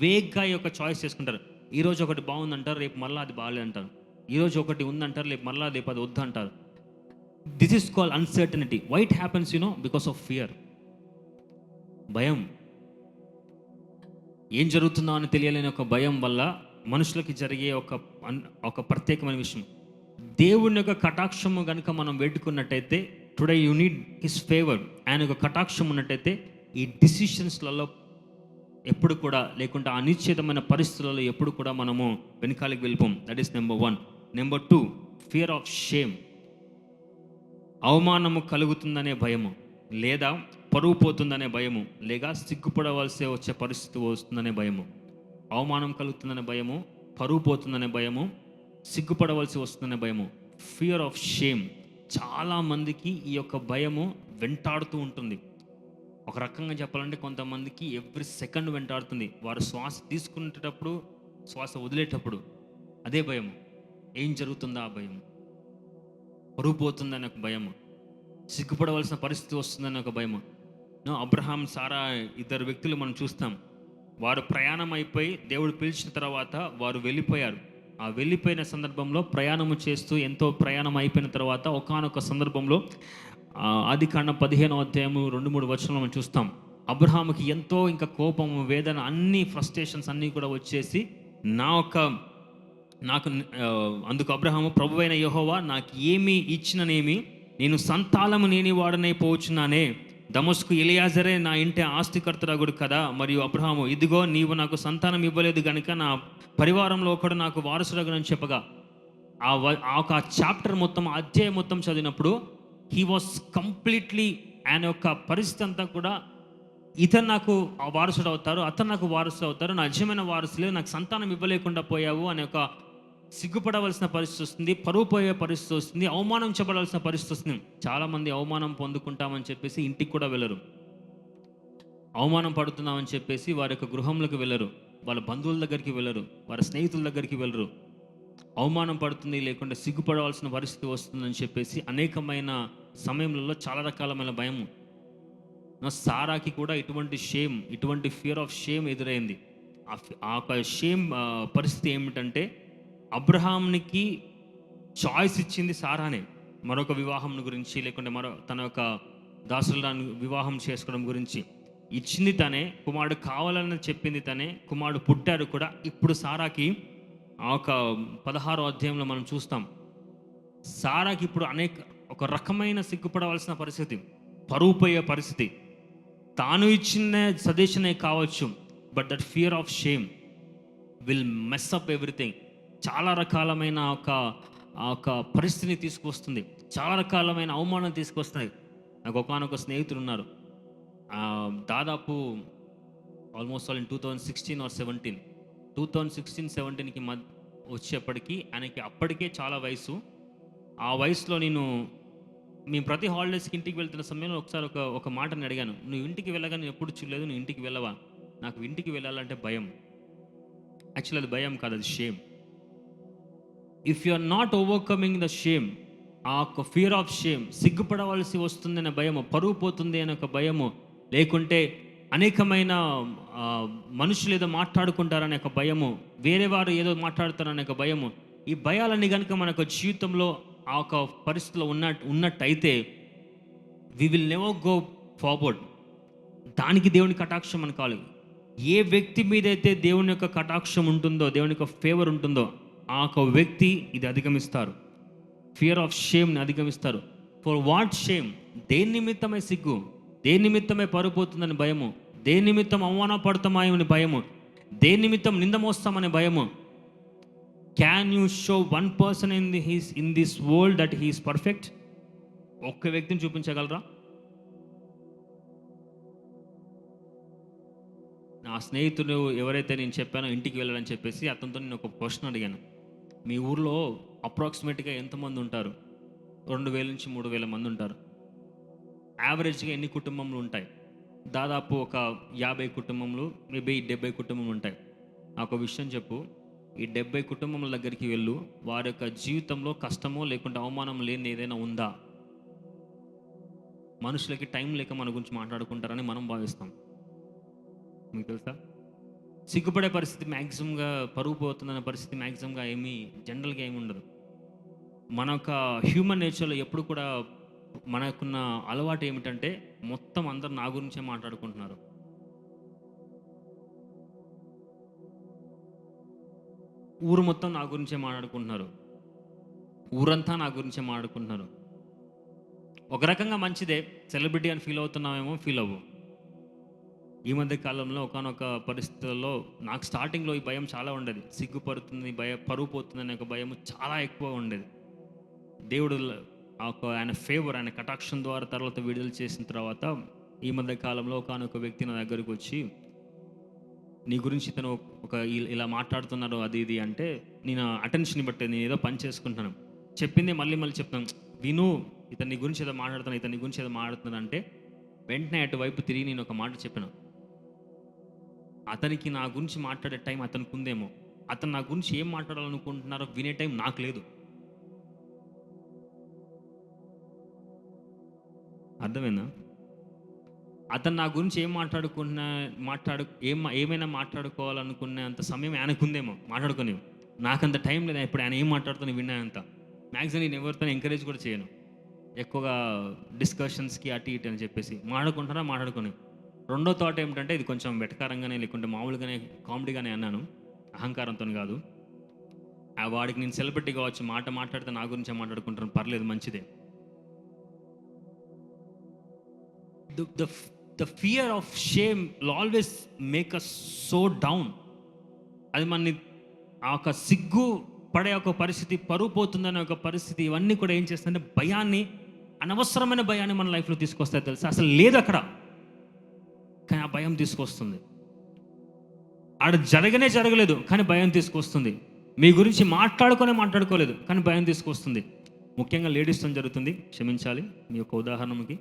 వేగ్గా ఈ యొక్క చాయిస్ చేసుకుంటారు. ఈరోజు ఒకటి బాగుందంటారు, రేపు మళ్ళీ అది బాగాలేదు అంటారు. ఈరోజు ఒకటి ఉందంటారు, రేపు అది వద్దు అంటారు. This is called uncertainty. Why it happens because of fear. భయం, ఏం జరుగుతుందో అని తెలియలేని ఒక భయం వల్ల మనుషులకి జరిగే ఒక ప్రత్యేకమైన విషయం. దేవుని యొక్క కటాక్షము కనుక మనం వేడుకున్నట్టయితే, today you need his favour, ఆయన యొక్క కటాక్షం ఉన్నట్టయితే ఈ డిసిషన్స్లలో ఎప్పుడు కూడా, లేకుంటే అనిశ్చితమైన పరిస్థితులలో ఎప్పుడు కూడా మనము వెనకాలకి వెళ్ళిపోం. That is number 1. Number 2, fear of shame, అవమానము కలుగుతుందనే భయము. లేదా పరువు పోతుందనే భయము, లేక సిగ్గుపడవలసి వచ్చే పరిస్థితి వస్తుందనే భయము, అవమానం కలుగుతుందనే భయము, పరువు పోతుందనే భయము, సిగ్గుపడవలసి వస్తుందనే భయము. Fear of shame. చాలామందికి ఈ యొక్క భయము వెంటాడుతూ ఉంటుంది. ఒక రకంగా చెప్పాలంటే కొంతమందికి ఎవ్రీ సెకండ్ వెంటాడుతుంది. వారు శ్వాస తీసుకునేటప్పుడు, శ్వాస వదిలేటప్పుడు అదే భయము. ఏం జరుగుతుందో ఆ భయం, పరువు పోతుందనే ఒక భయము, సిగ్గుపడవలసిన పరిస్థితి వస్తుందని ఒక భయము. అబ్రహాం, సారా ఇద్దరు వ్యక్తులు మనం చూస్తాం. వారు ప్రయాణం అయిపోయి దేవుడు పిలిచిన తర్వాత వారు వెళ్ళిపోయారు. ఆ వెళ్ళిపోయిన సందర్భంలో ప్రయాణము చేస్తూ ఎంతో ప్రయాణం అయిపోయిన తర్వాత ఒకానొక సందర్భంలో ఆదికాండం 15వ అధ్యాయము 2-3 వచనాలు మనం చూస్తాం. అబ్రహాముకి ఎంతో ఇంకా కోపము, వేదన, అన్ని ఫ్రస్ట్రేషన్స్ అన్నీ కూడా వచ్చేసి అందుకు అబ్రహాము, ప్రభువైన యెహోవా నాకు ఏమి ఇచ్చిననేమి, నేను సంతానము లేని వాడనై పోవచ్చున్నానే. దమస్కు ఎలియాజరే నా ఇంటి ఆస్తికర్తరగుడు కదా. మరియు అబ్రహాము, ఇదిగో నీవు నాకు సంతానం ఇవ్వలేదు గనుక నా పరివారంలో ఒకడు నాకు వారసుడగునని చెప్పగా, ఆ చాప్టర్ మొత్తం, అధ్యాయం మొత్తం చదివినప్పుడు హీ వాస్ కంప్లీట్లీ, ఆయన యొక్క పరిస్థితి అంతా కూడా, ఇతను నాకు వారసుడు అవుతారు, అతను నాకు వారసుడు అవుతారు, నా నిజమైన వారసులే, నాకు సంతానం ఇవ్వలేకుండా పోయావు అనే ఒక సిగ్గుపడవలసిన పరిస్థితి వస్తుంది, పరువు పోయే పరిస్థితి వస్తుంది, అవమానం చెప్పవలసిన పరిస్థితి వస్తుంది. చాలామంది అవమానం పొందుకుంటామని చెప్పేసి ఇంటికి కూడా వెళ్ళరు. అవమానం పడుతున్నామని చెప్పేసి వారి యొక్క గృహంలోకి వెళ్ళరు, వాళ్ళ బంధువుల దగ్గరికి వెళ్ళరు, వారి స్నేహితుల దగ్గరికి వెళ్ళరు. అవమానం పడుతుంది, లేకుంటే సిగ్గుపడవలసిన పరిస్థితి వస్తుందని చెప్పేసి అనేకమైన సమయంలో చాలా రకాలమైన భయము. సారాకి కూడా ఇటువంటి ఫియర్ ఆఫ్ షేమ్ ఎదురైంది. ఆ షేమ్ పరిస్థితి ఏమిటంటే, అబ్రహాంకి చాయిస్ ఇచ్చింది సారానే. మరొక వివాహం గురించి, లేకుంటే తన యొక్క దాసులను వివాహం చేసుకోవడం గురించి ఇచ్చింది తనే. కుమారుడు కావాలని చెప్పింది తనే. కుమారుడు పుట్టారు కూడా. ఇప్పుడు సారాకి ఒక 16వ అధ్యాయంలో మనం చూస్తాం, సారాకి ఇప్పుడు ఒక రకమైన సిగ్గుపడవలసిన పరిస్థితి, పరువు పోయే పరిస్థితి. తాను ఇచ్చిన సజెషనే కావచ్చు, but that fear of shame will mess up everything. చాలా రకాలమైన ఒక పరిస్థితిని తీసుకొస్తుంది, చాలా రకాలమైన అవమానం తీసుకొస్తుంది. నాకు ఒకనొక స్నేహితులు ఉన్నారు, దాదాపు ఆల్మోస్ట్ ఆల్ ఇన్ 2016 or 2017కి వచ్చేప్పటికీ ఆయనకి అప్పటికే చాలా వయసు. ఆ వయసులో మేము ప్రతి హాలిడేస్కి ఇంటికి వెళ్తున్న సమయంలో ఒకసారి ఒక మాటని అడిగాను, నువ్వు ఇంటికి వెళ్ళగా నేను ఎప్పుడు చూడలేదు, నువ్వు ఇంటికి వెళ్ళవా? నాకు ఇంటికి వెళ్ళాలంటే భయం. యాక్చువల్లీ అది భయం కాదు, అది shame. If you are not overcoming the shame, ఆ ఒక ఫియర్ ఆఫ్ షేమ్, సిగ్గుపడవలసి వస్తుందనే భయము, పరువు పోతుంది అనే ఒక భయము, లేకుంటే అనేకమైన మనుషులు ఏదో మాట్లాడుకుంటారనే ఒక భయము, వేరే వారు ఏదో మాట్లాడతారనే ఒక భయము, ఈ భయాలన్నీ కనుక మనకు జీవితంలో ఆ ఒక పరిస్థితిలో ఉన్నట్టయితే we will never go forward. దానికి దేవుని కటాక్షం అని కావాలి. ఏ వ్యక్తి మీదైతే దేవుని యొక్క కటాక్షం ఉంటుందో, దేవుని యొక్క ఫేవర్ ఉంటుందో, ఆ ఒక వ్యక్తి ఇది అధిగమిస్తారు, ఫియర్ ఆఫ్ షేమ్ని అధిగమిస్తారు. For what shame? దేని నిమిత్తమే సిగ్గు, దేని నిమిత్తమే పరుపోతుందని భయము, దేని నిమిత్తం అవమానపడతామని భయము, దేని నిమిత్తం నింద మోస్తామనే భయము. Can you show one person in this world that he is perfect? ఒక్క వ్యక్తిని చూపించగలరా? నా స్నేహితుడు ఎవరైతే నేను చెప్పానో ఇంటికి వెళ్ళాలని చెప్పేసి అతనితో నేను ఒక క్వశ్చన్ అడిగాను, మీ ఊర్లో అప్రాక్సిమేట్గా ఎంతమంది ఉంటారు? 2000 నుంచి 3000 మంది ఉంటారు. యావరేజ్గా ఎన్ని కుటుంబములు ఉంటాయి? దాదాపు ఒక 50 కుటుంబములు, మేబీ 70 కుటుంబములు ఉంటాయి. నాకు ఒక విషయం చెప్పు, ఈ 70 కుటుంబముల దగ్గరికి వెళ్ళు, వారి యొక్క జీవితంలో కష్టమో లేకుంటే అవమానం లేని ఏదైనా ఉందా? మనుషులకి టైం లేక మన గురించి మాట్లాడుకుంటారని మనం భావిస్తాం. మీకు తెలుసా, సిగ్గుపడే పరిస్థితి మ్యాక్సిమంగా, పరుగు పోతుందనే పరిస్థితి మ్యాక్సిమంగా జనరల్గా ఏమి ఉండదు. మన యొక్క హ్యూమన్ నేచర్లో ఎప్పుడు కూడా మనకున్న అలవాటు ఏమిటంటే, మొత్తం అందరు నా గురించే మాట్లాడుకుంటున్నారు, ఊరు మొత్తం నా గురించే మాట్లాడుకుంటున్నారు, ఊరంతా నా గురించే మాట్లాడుకుంటున్నారు. ఒక రకంగా మంచిదే, సెలబ్రిటీ అని ఫీల్ అవుతున్నామేమో, ఫీల్ అవ్వు. ఈ మధ్య కాలంలో ఒకనొక పరిస్థితుల్లో నాకు స్టార్టింగ్లో ఈ భయం చాలా ఉండేది, సిగ్గుపడుతుంది, పరువు పోతుంది అనే ఒక భయం చాలా ఎక్కువ ఉండేది. దేవుడు ఆయన ఫేవర్, ఆయన కటాక్షం ద్వారా తర్వాత విడుదల చేసిన తర్వాత ఈ మధ్య కాలంలో ఒక వ్యక్తి నా దగ్గరికి వచ్చి, నీ గురించి ఇతను ఇలా మాట్లాడుతున్నారు అది ఇది అంటే, నేను అటెన్షన్ బట్టి నేను ఏదో పని చేసుకుంటున్నాను, చెప్పింది మళ్ళీ మళ్ళీ చెప్తాను, విను ఇతని గురించి ఏదో మాట్లాడుతున్నాను, ఇతని గురించి ఏదో మాట్లాడుతున్నాను అంటే వెంటనే అటువైపు తిరిగి నేను ఒక మాట చెప్పాను. అతనికి నా గురించి మాట్లాడే టైం అతనికి ఉందేమో, అతను నా గురించి ఏం మాట్లాడాలనుకుంటున్నారో వినే టైం నాకు లేదు. అర్థమైందా? అతను నా గురించి ఏం ఏమైనా మాట్లాడుకోవాలనుకునే అంత సమయం ఆయనకుందేమో మాట్లాడుకుని, నాకంత టైం లేదు. ఇప్పుడు ఆయన ఏం మాట్లాడుతున్నా విన్నాయంత. మ్యాక్సిమం నేను ఎవరితో ఎంకరేజ్ కూడా చేయను, ఎక్కువగా డిస్కషన్స్కి అటు ఇటు అని చెప్పేసి మాట్లాడుకొని. రెండో థాట్ ఏమిటంటే, ఇది కొంచెం వెటకారంగానే లేకుంటే మామూలుగానే కామెడీగానే అన్నాను, అహంకారంతో కాదు. వాడికి నేను సెలబ్రిటీ కావచ్చు, మాట్లాడితే నా గురించే మాట్లాడుకుంటాను, పర్లేదు, మంచిదే. The fear of shame will always make us so down. అది మనని ఆ ఒక సిగ్గు పడే ఒక పరిస్థితి, పరువు పోతుందనే ఒక పరిస్థితి, ఇవన్నీ కూడా ఏం చేస్తుందంటే భయాన్ని, అనవసరమైన భయాన్ని మన లైఫ్లో తీసుకొస్తాయి. తెలుసా, అసలు లేదు అక్కడ, కానీ ఆ భయం తీసుకొస్తుంది. ఆడ జరగలేదు కానీ భయం తీసుకొస్తుంది. మీ గురించి మాట్లాడుకోలేదు కానీ భయం తీసుకొస్తుంది. ముఖ్యంగా లేడీస్తో జరుగుతుంది, క్షమించాలి. మీ యొక్క ఉదాహరణకి,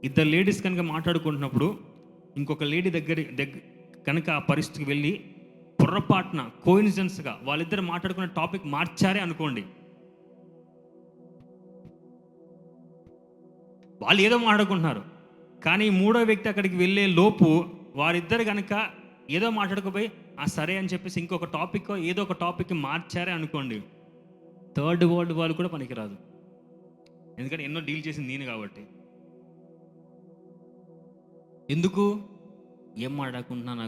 ఇద్దరు లేడీస్ కనుక మాట్లాడుకుంటున్నప్పుడు ఇంకొక లేడీ దగ్గర కనుక ఆ పరిస్థితికి వెళ్ళి పొర్రపాటున కోయిన్సిడెన్స్గా వాళ్ళిద్దరు మాట్లాడుకునే టాపిక్ మార్చారే అనుకోండి, వాళ్ళు ఏదో మాట్లాడుకుంటున్నారు కానీ మూడో వ్యక్తి అక్కడికి వెళ్ళే లోపు వారిద్దరు కనుక ఏదో మాట్లాడుకోపోయి సరే అని చెప్పేసి ఇంకొక టాపిక్ ఏదో ఒక టాపిక్ మార్చారే అనుకోండి, థర్డ్ వరల్డ్ వాళ్ళు కూడా పనికిరాదు. ఎందుకంటే ఎన్నో డీల్ చేసింది నేను కాబట్టి. ఎందుకు ఏం మాట్లాడుకుంటున్నా, నా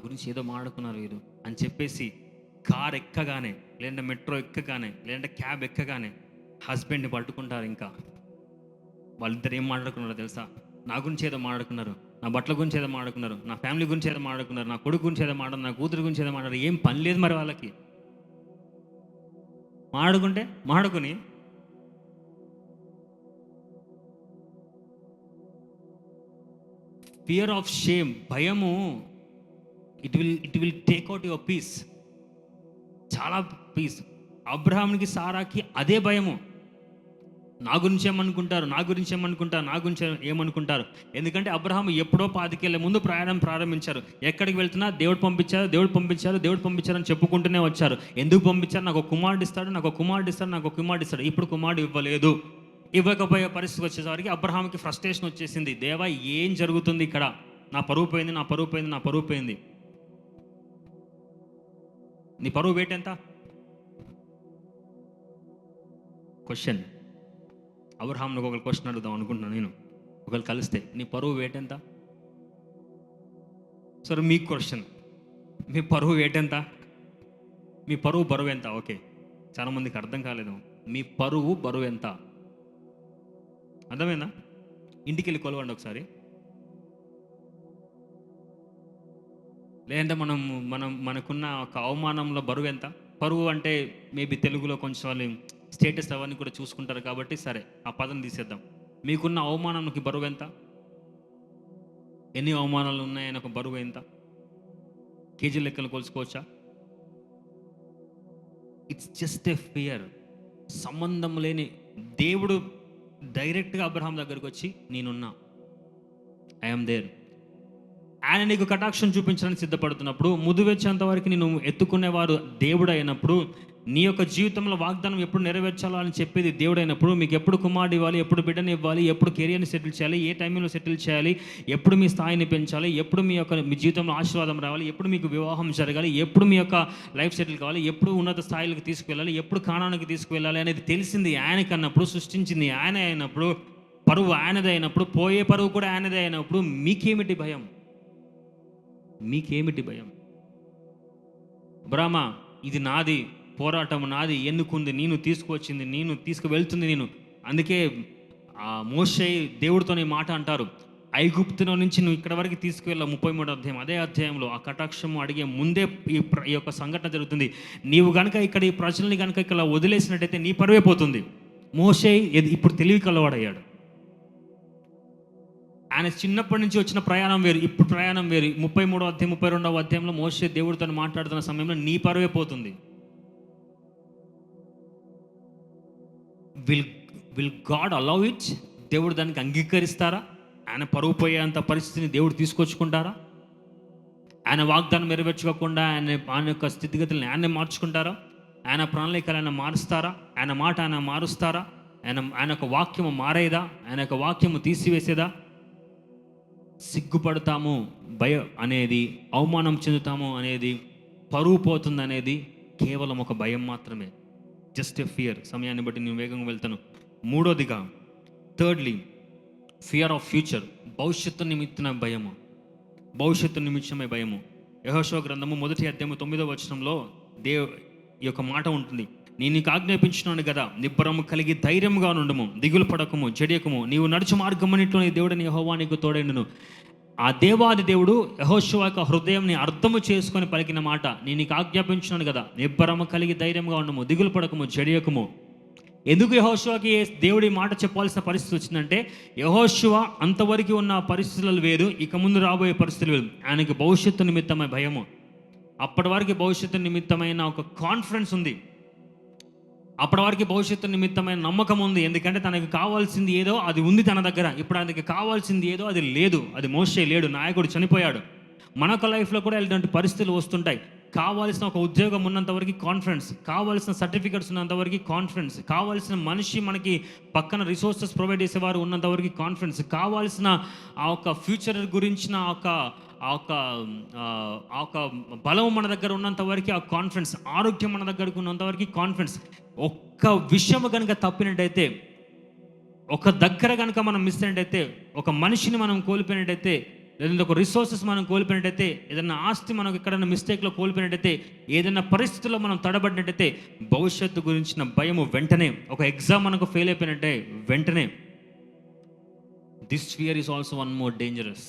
గురించి ఏదో మాట్లాడుకున్నారు వీరు అని చెప్పేసి కార్ ఎక్కగానే, లేదంటే మెట్రో ఎక్కగానే, లేదంటే క్యాబ్ ఎక్కగానే హస్బెండ్ని పట్టుకుంటారు. ఇంకా వాళ్ళిద్దరు ఏం మాట్లాడుకున్నారో తెలుసా? నా గురించి ఏదో మాట్లాడుకున్నారు, నా బట్టల గురించి ఏదో మాట్లాడుకున్నారు, నా ఫ్యామిలీ గురించి ఏదో మాట్లాడుకున్నారు, నా కొడుకు గురించి ఏదో మాట్లాడు, నా కూతురు గురించి ఏదో మాట్లాడారు. ఏం పని లేదు మరి వాళ్ళకి. మాట్లాడుకుని ఫియర్ ఆఫ్ షేమ్, భయము, it will take out your peace, చాలా పీస్. అబ్రహాముకి సారాకి అదే భయము. నా గురించి ఏమనుకుంటారు. ఎందుకంటే అబ్రహాము ఎప్పుడో 5 ఏళ్ల ముందు ప్రయాణం ప్రారంభించారు. ఎక్కడికి వెళ్తున్నా దేవుడు పంపించారు అని చెప్పుకుంటూనే వచ్చారు. ఎందుకు పంపించారు? నాకు ఒక కుమారుడు ఇస్తాడు. ఇప్పుడు కుమారుడు ఇవ్వకపోయే పరిస్థితి వచ్చేసరికి అబ్రహాముకి ఫ్రస్ట్రేషన్ వచ్చేసింది. దేవా, ఏం జరుగుతుంది ఇక్కడ? నా పరువు పోయింది. నీ పరువు వెయిట్ ఎంత? క్వశ్చన్. అబ్రహాంను ఒకళ్ళు క్వశ్చన్ అడుగుదాం అనుకుంటున్నాను నేను. ఒకళ్ళు కలిస్తే నీ పరువు వెయిట్ ఎంత? సరే, మీకు క్వశ్చన్, మీ పరువు వెయిట్ ఎంత? మీ పరువు బరువు ఎంత? ఓకే, చాలా మందికి అర్థం కాలేదు. మీ పరువు బరువు ఎంత? అర్థమైందా? ఇంటికి వెళ్ళి కొలవండి ఒకసారి. లేదంటే మనకున్న ఒక అవమానంలో బరువు ఎంత? పరువు అంటే మేబీ తెలుగులో కొంచెం వాళ్ళు స్టేటస్ అవన్నీ కూడా చూసుకుంటారు కాబట్టి సరే, ఆ పదం తీసేద్దాం. మీకున్న అవమానానికి బరువు ఎంత? ఎన్ని అవమానాలు ఉన్నాయని ఒక బరువు ఎంత? కేజీ లెక్కలు కొలుసుకోవచ్చా? It's just a fear. సంబంధం లేని దేవుడు డైరెక్ట్గా అబ్రహాం దగ్గరికి వచ్చి, నేనున్నా, ఐఎమ్ దేర్. ఆయన నీకు కటాక్షం చూపించడానికి సిద్ధపడుతున్నప్పుడు, ముదువెచ్చేంత వరకు నేను ఎత్తుకునేవారు దేవుడు అయినప్పుడు, నీ యొక్క జీవితంలో వాగ్దానం ఎప్పుడు నెరవేర్చాలో అని చెప్పేది దేవుడు అయినప్పుడు, మీకు ఎప్పుడు కుమారుడు ఇవ్వాలి, ఎప్పుడు బిడ్డని ఇవ్వాలి, ఎప్పుడు కెరియర్ని సెటిల్ చేయాలి, ఏ టైంలో సెటిల్ చేయాలి, ఎప్పుడు మీ స్థాయిని పెంచాలి, ఎప్పుడు మీ జీవితంలో ఆశీర్వాదం రావాలి, ఎప్పుడు మీకు వివాహం జరగాలి, ఎప్పుడు మీ యొక్క లైఫ్ సెటిల్ కావాలి, ఎప్పుడు ఉన్నత స్థాయిలకు తీసుకువెళ్ళాలి, ఎప్పుడు కాణానికి తీసుకువెళ్ళాలి అనేది తెలిసింది ఆయనకన్నప్పుడు, సృష్టించింది ఆయన అయినప్పుడు, పరువు ఆయనదే అయినప్పుడు, పోయే పరువు కూడా ఆయనదే అయినప్పుడు మీకేమిటి భయం? బ్రహ్మ, ఇది నాది, పోరాటం నాది, ఎన్నుకుంది నేను, తీసుకువచ్చింది నేను, తీసుకువెళ్తుంది నేను. అందుకే మోషే దేవుడితో ఈ మాట అంటారు, ఐగుప్తులో నుంచి నువ్వు ఇక్కడ వరకు తీసుకువెళ్ళ 33వ అధ్యాయం, అదే అధ్యాయంలో ఆ కటాక్షము అడిగే ముందే ఈ యొక్క సంఘటన జరుగుతుంది. నీవు కనుక ఇక్కడ ఈ ప్రజల్ని కనుక ఇక్కడ వదిలేసినట్టయితే నీ పరువే పోతుంది. మోషే ఇప్పుడు తెలివి కలవాడయ్యాడు. ఆయన చిన్నప్పటి నుంచి వచ్చిన ప్రయాణం వేరు, ఇప్పుడు ప్రయాణం వేరు. 33వ అధ్యాయం 32వ అధ్యాయంలో మోషే దేవుడితో మాట్లాడుతున్న సమయంలో నీ పరువే పోతుంది. Will God allow it? దేవుడు దానికి అంగీకరిస్తారా? ఆయన పరువు పోయేంత పరిస్థితిని దేవుడు తీసుకొచ్చుకుంటారా? ఆయన వాగ్దానం నెరవేర్చుకోకుండా ఆయన యొక్క స్థితిగతులను ఆయనే మార్చుకుంటారా? ఆయన ప్రణాళికలు ఆయన మారుస్తారా? ఆయన మాట ఆయన మారుస్తారా? ఆయన యొక్క వాక్యము మారేదా? ఆయన యొక్క వాక్యము తీసివేసేదా? సిగ్గుపడతాము అనేది, అవమానం చెందుతాము అనేది, పరువు పోతుంది అనేది కేవలం ఒక భయం మాత్రమే. Just a fear. సమయాన్ని బట్టి నేను వేగంగా వెళ్తాను. మూడోదిగా, థర్డ్లీ, ఫియర్ ఆఫ్ ఫ్యూచర్. భవిష్యత్తు నిమిత్తమైన భయము, భవిష్యత్తు నిమిత్తమే భయము. యెహోషువ గ్రంథము 1వ అధ్యాయము 9వ వచనంలో ఈ యొక్క మాట ఉంటుంది. నేను నీకు ఆజ్ఞాపించినాను కదా, నిబ్బరము కలిగి ధైర్యముగా నుండుము, దిగులు పడకము, జడియకము, నీవు నడుచు మార్గమన్నిటిలో నీ దేవుడని యెహోవా నీకు తోడైండును. ఆ దేవాది దేవుడు యెహోషువ యొక్క హృదయంని అర్థము చేసుకొని పలికిన మాట, నేను నీకు ఆజ్ఞాపించినాను కదా, నిబ్బరము కలిగి ధైర్యంగా ఉండము, దిగులు పడకము, జడియకము. ఎందుకు యెహోషువకి దేవుడి మాట చెప్పాల్సిన పరిస్థితి వచ్చిందంటే, యెహోషువ అంతవరకు ఉన్న పరిస్థితులు వేరు, ఇక ముందు రాబోయే పరిస్థితులు వేరు. ఆయనకి భవిష్యత్తు నిమిత్తమైన భయము. అప్పటి వరకు భవిష్యత్తు నిమిత్తమైన ఒక కాన్ఫిడెన్స్ ఉంది, అప్పటి వరకు భవిష్యత్తు నిమిత్తమైన నమ్మకం ఉంది. ఎందుకంటే తనకు కావాల్సింది ఏదో అది ఉంది తన దగ్గర. ఇప్పుడు ఆయనకి కావాల్సింది ఏదో అది లేదు. అది మోషే లేడు, నాయకుడు చనిపోయాడు. మనకు లైఫ్లో కూడా ఇలాంటి పరిస్థితులు వస్తుంటాయి. కావాల్సిన ఒక ఉద్యోగం ఉన్నంతవరకు కాన్ఫిడెన్స్, కావాల్సిన సర్టిఫికెట్స్ ఉన్నంతవరకు కాన్ఫిడెన్స్, కావాల్సిన మనిషి మనకి పక్కన రిసోర్సెస్ ప్రొవైడ్ చేసేవారు ఉన్నంతవరకు కాన్ఫిడెన్స్, కావాల్సిన ఆ ఒక ఫ్యూచర్ గురించిన ఆ ఒక బలం మన దగ్గర ఉన్నంత వరకు ఆ కాన్ఫిడెన్స్, ఆరోగ్యం మన దగ్గరకు ఉన్నంతవరకు కాన్ఫిడెన్స్. ఒక్క విషయం కనుక తప్పినట్టయితే, ఒక దగ్గర కనుక మనం మిస్ అయినట్టయితే, ఒక మనిషిని మనం కోల్పోయినట్టయితే, లేదంటే ఒక రిసోర్సెస్ మనం కోల్పోయినట్టయితే, ఏదైనా ఆస్తి మనకు ఎక్కడైనా మిస్టేక్లో కోల్పోయినట్టయితే, ఏదైనా పరిస్థితుల్లో మనం తడబడినట్టయితే, భవిష్యత్తు గురించిన భయము వెంటనే. ఒక ఎగ్జామ్ మనకు ఫెయిల్ అయిపోయినట్టే వెంటనే. This fear is also one more dangerous.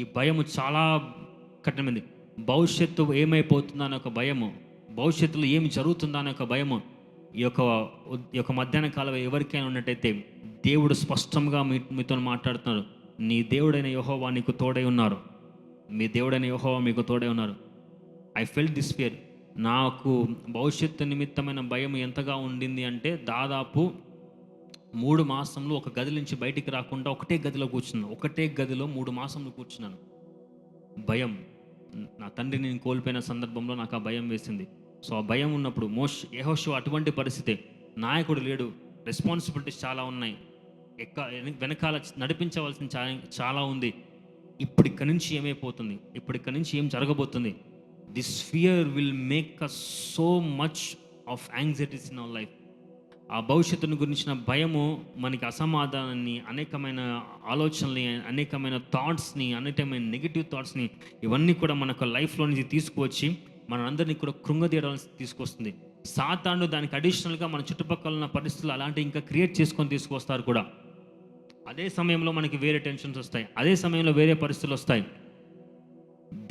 ఈ భయము చాలా కఠినమైంది. భవిష్యత్తు ఏమైపోతుందో అనే ఒక భయము, భవిష్యత్తులో ఏమి జరుగుతుందో అనే ఒక భయము. ఈ యొక్క మధ్యాహ్న కాలం ఎవరికైనా ఉన్నట్టయితే, దేవుడు స్పష్టంగా మీతో మాట్లాడుతున్నారు. నీ దేవుడైన యెహోవా నీకు తోడై ఉన్నారు. మీ దేవుడైన యెహోవా మీకు తోడై ఉన్నారు. I felt this fear. నాకు భవిష్యత్తు నిమిత్తమైన భయం ఎంతగా ఉండింది అంటే, దాదాపు 3 మాసంలో ఒక గది నుంచి బయటికి రాకుండా ఒకటే గదిలో కూర్చున్నాను. ఒకటే గదిలో 3 మాసంలో కూర్చున్నాను. భయం. నా తండ్రిని నేను కోల్పోయిన సందర్భంలో నాకు ఆ భయం వేసింది. సో ఆ భయం ఉన్నప్పుడు యెహోషువ అటువంటి పరిస్థితి. నాయకుడు లేడు, రెస్పాన్సిబిలిటీస్ చాలా ఉన్నాయి, వెనకాల నడిపించవలసిన చాలా ఉంది. ఇక్కడి నుంచి ఏమైపోతుంది, ఇక్కడి నుంచి ఏం జరగబోతుంది? This fear will make us so much of anxieties in our life. ఆ భవిష్యత్తుని గురించిన భయము మనకి అసమాధానాన్ని, అనేకమైన ఆలోచనల్ని, అనేకమైన థాట్స్ని, అనేకమైన నెగిటివ్ థాట్స్ని, ఇవన్నీ కూడా మనకు లైఫ్లో నుంచి తీసుకువచ్చి మనందరినీ కూడా కృంగదీయడానికి తీసుకొస్తుంది. సాతాను దానికి అడిషనల్గా మన చుట్టుపక్కల ఉన్న పరిస్థితులు అలాంటివి ఇంకా క్రియేట్ చేసుకొని తీసుకొస్తారు కూడా. అదే సమయంలో మనకి వేరే టెన్షన్స్ వస్తాయి, అదే సమయంలో వేరే పరిస్థితులు వస్తాయి.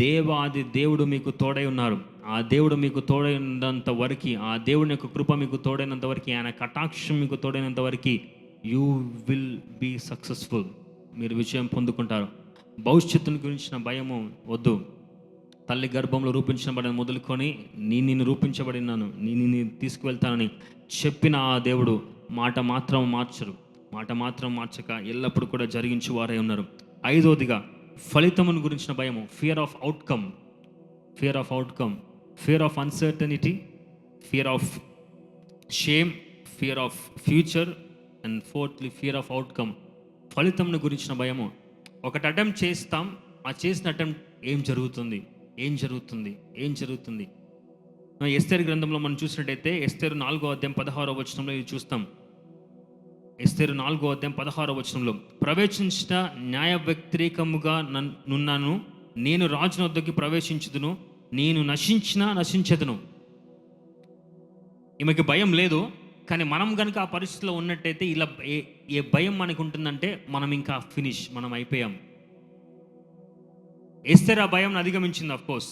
దేవాది దేవుడు మీకు తోడై ఉన్నారు. ఆ దేవుడు మీకు తోడైనంత వరకు, ఆ దేవుని యొక్క కృప మీకు తోడైనంత వరకు, ఆయన కటాక్షం మీకు తోడైనంత వరకు యూ విల్ బీ సక్సెస్ఫుల్. మీరు విజయం పొందుకుంటారు. భవిష్యత్తుని గురించిన భయము వద్దు. తల్లి గర్భంలో రూపించబడిన మొదలుకొని నిన్ను రూపించబడినాను, నిన్ను తీసుకువెళ్తానని చెప్పిన ఆ దేవుడు మాట మాత్రం మార్చక ఎల్లప్పుడూ కూడా జరిగించు వారై ఉన్నారు. 5వదిగా, ఫలితమును గురించిన భయము. Fear of outcome, fear of uncertainty, fear of shame, fear of future, and 4th fear of outcome. ఫలితమును గురించిన భయము. ఒకటి అటెంప్ట్ చేస్తాం, ఆ చేసిన అటెంప్ట్ ఏం జరుగుతుంది? ఎస్తేరు గ్రంథంలో మనం చూసినట్టయితే, ఎస్తేరు 4వ అధ్యాయం 16వ వచనంలో ఇది చూస్తాం. ఎస్తేరు 4వ అధ్యాయం 16వ వచనంలో, ప్రవేశించిన న్యాయ వ్యతిరేకముగా నున్నాను, నేను రాజుని వద్దకు ప్రవేశించుదును, నేను నశించెదను. ఈమెకి భయం లేదు, కానీ మనం కనుక ఆ పరిస్థితిలో ఉన్నట్టయితే, ఇలా ఏ భయం మనకు ఉంటుందంటే మనం ఇంకా ఫినిష్, మనం అయిపోయాం. ఎస్తేర్ ఆ భయం అధిగమించింది ఆఫ్ కోర్స్.